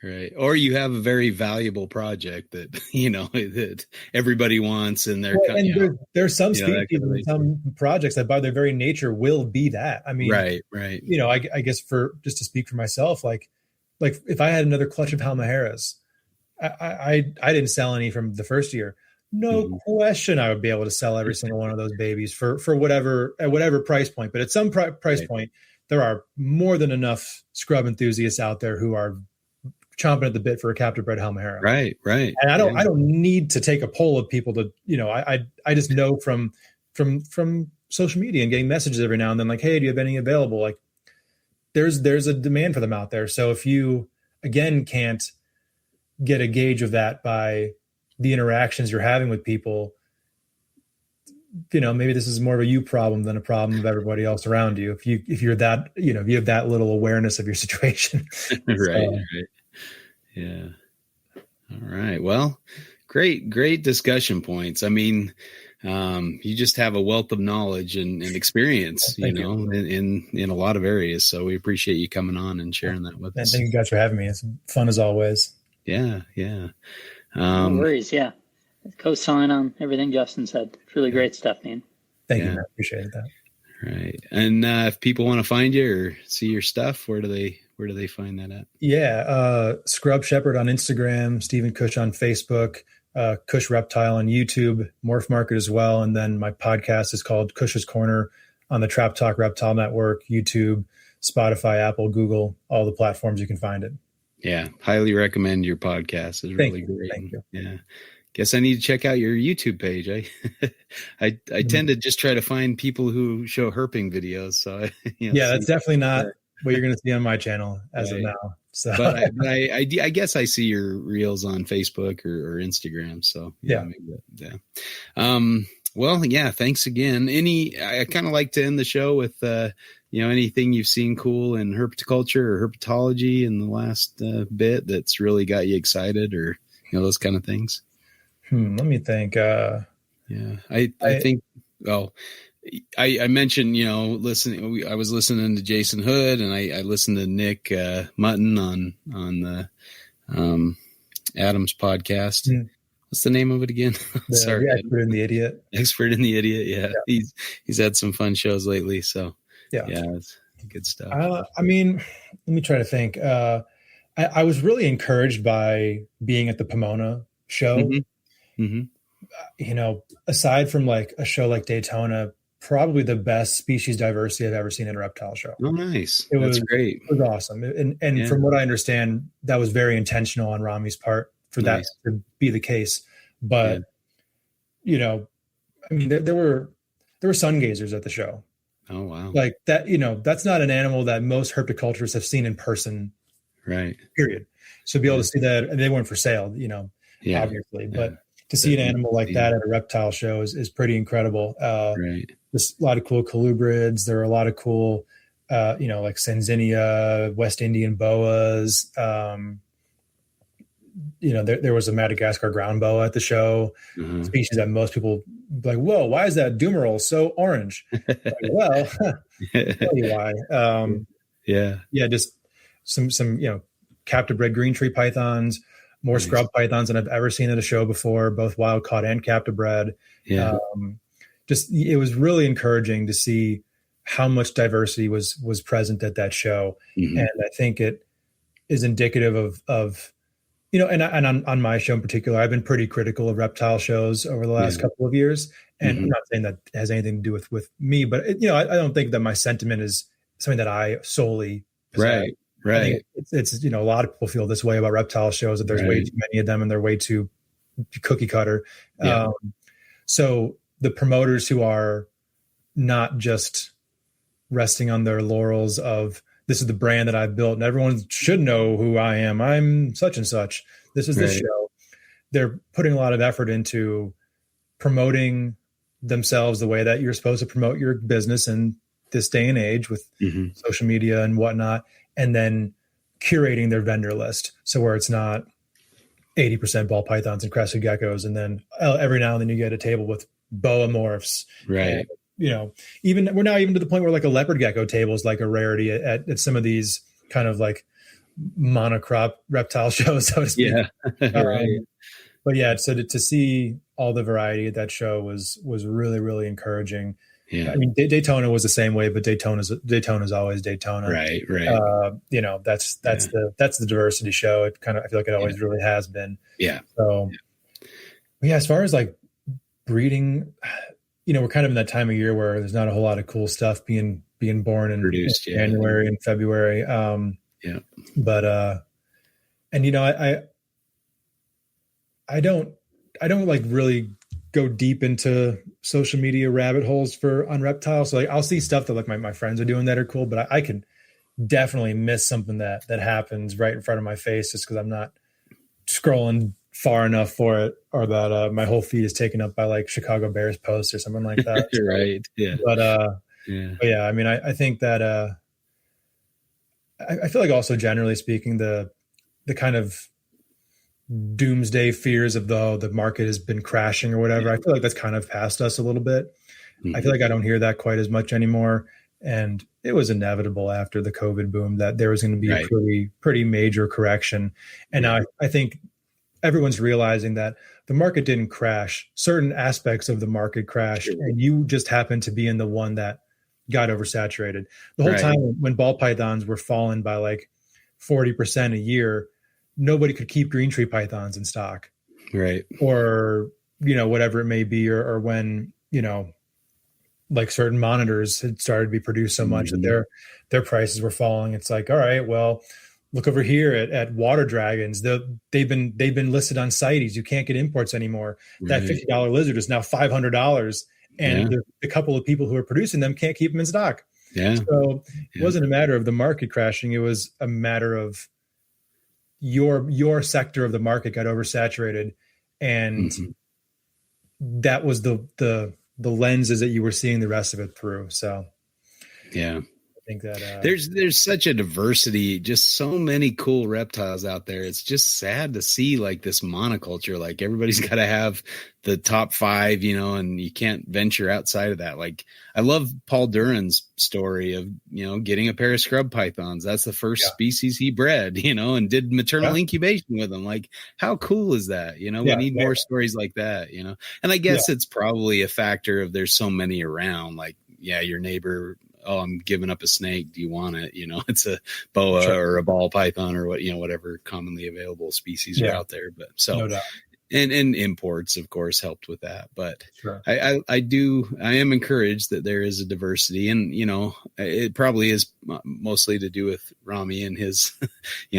Right. Or you have a very valuable project that, that everybody wants, and there's some species and some projects that by their very nature will be that. I mean, right. I guess just to speak for myself, like if I had another clutch of Halmaheras, I didn't sell any from the first year. No question I would be able to sell every single one of those babies for at whatever price point. But at some price point, there are more than enough scrub enthusiasts out there who are chomping at the bit for a captive bred Halmahera. Right. And I don't need to take a poll of people to, I just know from social media and getting messages every now and then, like, hey, do you have any available? Like, there's a demand for them out there. So if you again can't get a gauge of that by the interactions you're having with people, maybe this is more of a you problem than a problem of everybody else around you. If you're that, if you have that little awareness of your situation. Right. Yeah. All right. Well, great discussion points. I mean, you just have a wealth of knowledge and experience, in a lot of areas. So we appreciate you coming on and sharing that with us. Thank you guys for having me. It's fun as always. Yeah. No worries. Yeah. Co-sign on everything Justin said. It's really great stuff, man. Thank you. I appreciate that. Right. And if people want to find you or see your stuff, where do they find that at? Yeah. Scrub Shepherd on Instagram, Stephen Kush on Facebook, Kush Reptile on YouTube, Morph Market as well. And then my podcast is called Kush's Corner on the Trap Talk Reptile Network, YouTube, Spotify, Apple, Google, all the platforms you can find it. Yeah. Highly recommend your podcast. It's really great. Thank you. Yeah. Guess I need to check out your YouTube page. I tend to just try to find people who show herping videos. So that's definitely not what you're going to see on my channel as of now. So, but I guess I see your reels on Facebook or Instagram. So yeah. Well, yeah. Thanks again. I kind of like to end the show with anything you've seen cool in herpetoculture or herpetology in the last bit that's really got you excited, or those kind of things. Let me think. I think. Well, I mentioned listening. I was listening to Jason Hood, and I listened to Nick Mutton on the Adams podcast. What's the name of it again? Sorry, Expert in the Idiot. Expert in the Idiot. Yeah. He's had some fun shows lately. So yeah, it's good stuff. I mean, let me try to think. I was really encouraged by being at the Pomona show. Aside from like a show like Daytona, probably the best species diversity I've ever seen in a reptile show. Oh, nice. That's great. It was awesome. And from what I understand, that was very intentional on Rami's part for that to be the case. But, I mean, there were there were sun gazers at the show. Oh, wow. Like that, that's not an animal that most herpetoculturists have seen in person. Right. Period. So be able to see that, and they weren't for sale, obviously, but to see an animal like that at a reptile show is pretty incredible. Right. There's a lot of cool colubrids. There are a lot of cool, like Sanzinia, West Indian boas. There was a Madagascar ground boa at the show, species that most people like, whoa, why is that Dumeril so orange? Like, well, I'll tell you why. Just some captive bred green tree pythons, more scrub pythons than I've ever seen at a show before, both wild caught and captive bred. It was really encouraging to see how much diversity was present at that show. And I think it is indicative of and on my show in particular, I've been pretty critical of reptile shows over the last couple of years. And I'm not saying that has anything to do with me, but I don't think that my sentiment is something that I solely possess. Right. I think it's a lot of people feel this way about reptile shows, that there's way too many of them and they're way too cookie cutter. So the promoters who are not just resting on their laurels of, this is the brand that I've built and everyone should know who I am. I'm such and such. This is this show. They're putting a lot of effort into promoting themselves the way that you're supposed to promote your business in this day and age with social media and whatnot, and then curating their vendor list. So where it's not 80% ball pythons and crested geckos, and then every now and then you get a table with boa morphs. Right. And, even we're now even to the point where like a leopard gecko table is like a rarity at some of these kind of like monocrop reptile shows, so to speak. Right. But so to see all the variety at that show was really, really encouraging. I mean, Daytona was the same way, but Daytona's always Daytona. Right. That's the diversity show. It kind of, I feel like it always really has been. So as far as like breeding, we're kind of in that time of year where there's not a whole lot of cool stuff being born in January and February. But I don't like really go deep into social media rabbit holes on reptiles. So like I'll see stuff that like my friends are doing that are cool, but I can definitely miss something that happens right in front of my face just because I'm not scrolling far enough for it, or that my whole feed is taken up by like Chicago Bears posts or something like that. Right. Yeah. But I mean, I think that I feel like also generally speaking, the kind of doomsday fears of the market has been crashing or whatever, I feel like that's kind of past us a little bit. I feel like I don't hear that quite as much anymore. And it was inevitable after the COVID boom that there was going to be a pretty major correction. And now I think everyone's realizing that the market didn't crash. Certain aspects of the market crashed, and you just happened to be in the one that got oversaturated. The whole time when ball pythons were falling by like 40% a year, nobody could keep green tree pythons in stock. Right. Or, whatever it may be, or when, like certain monitors had started to be produced so much that their prices were falling. It's like, all right, well, look over here at water dragons. They've been listed on CITES. You can't get imports anymore. That $50 lizard is now $500, and the couple of people who are producing them can't keep them in stock. So it wasn't a matter of the market crashing. It was a matter of your sector of the market got oversaturated, and that was the lenses that you were seeing the rest of it through. So I think that there's such a diversity, just so many cool reptiles out there. It's just sad to see like this monoculture, like everybody's got to have the top 5, and you can't venture outside of that. Like I love Paul Duran's story of, getting a pair of scrub pythons. That's the first species he bred, and did maternal incubation with them. Like how cool is that? We need more stories like that, and I guess it's probably a factor of there's so many around, like, your neighbor, oh, I'm giving up a snake. Do you want it? It's a boa or a ball python or whatever commonly available species are out there. But so, no doubt. And imports, of course, helped with that. But Sure. I am encouraged that there is a diversity, and it probably is mostly to do with Rami and his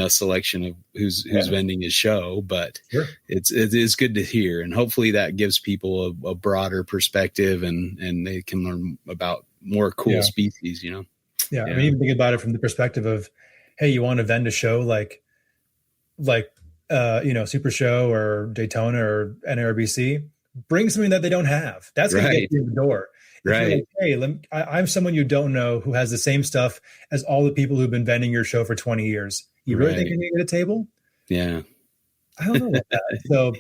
selection of who's vending his show. But sure. it is good to hear, and hopefully that gives people a broader perspective, and they can learn about more cool species. Yeah. I mean, even think about it from the perspective of, hey, you want to vend a show like Super Show or Daytona or NRBC, bring something that they don't have. That's going to get you in the door. If you're like, hey, I'm someone you don't know who has the same stuff as all the people who've been vending your show for 20 years. You really think you're going to get a table? Yeah. I don't know about that. So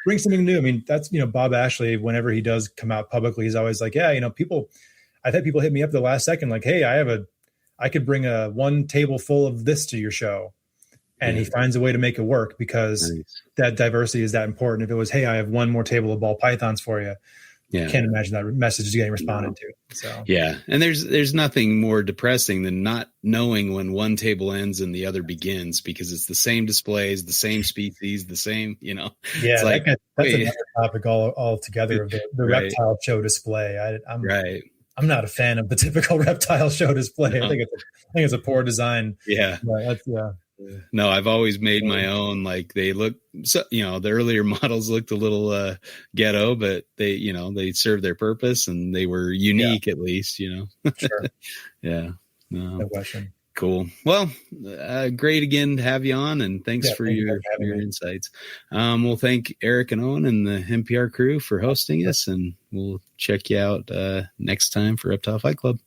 bring something new. I mean, that's, Bob Ashley, whenever he does come out publicly, he's always like, I've had people hit me up the last second, like, hey, I could bring one table full of this to your show. And he finds a way to make it work because that diversity is that important. If it was, hey, I have one more table of ball pythons for you. Yeah. Can't imagine that message is getting responded to. So and there's nothing more depressing than not knowing when one table ends and the other begins, because it's the same displays, the same species, the same, Yeah, it's like, that's another topic altogether of the reptile show display. I'm not a fan of the typical reptile show display. I think it's a poor design. Yeah. Yeah. No, I've always made my own. Like, they look, the earlier models looked a little ghetto, but they served their purpose and they were unique at least, Sure. Yeah. No question. Cool. Well, great again to have you on, and thanks for your insights. We'll thank Eric and Owen and the NPR crew for hosting us, and we'll check you out next time for Reptile Fight Club.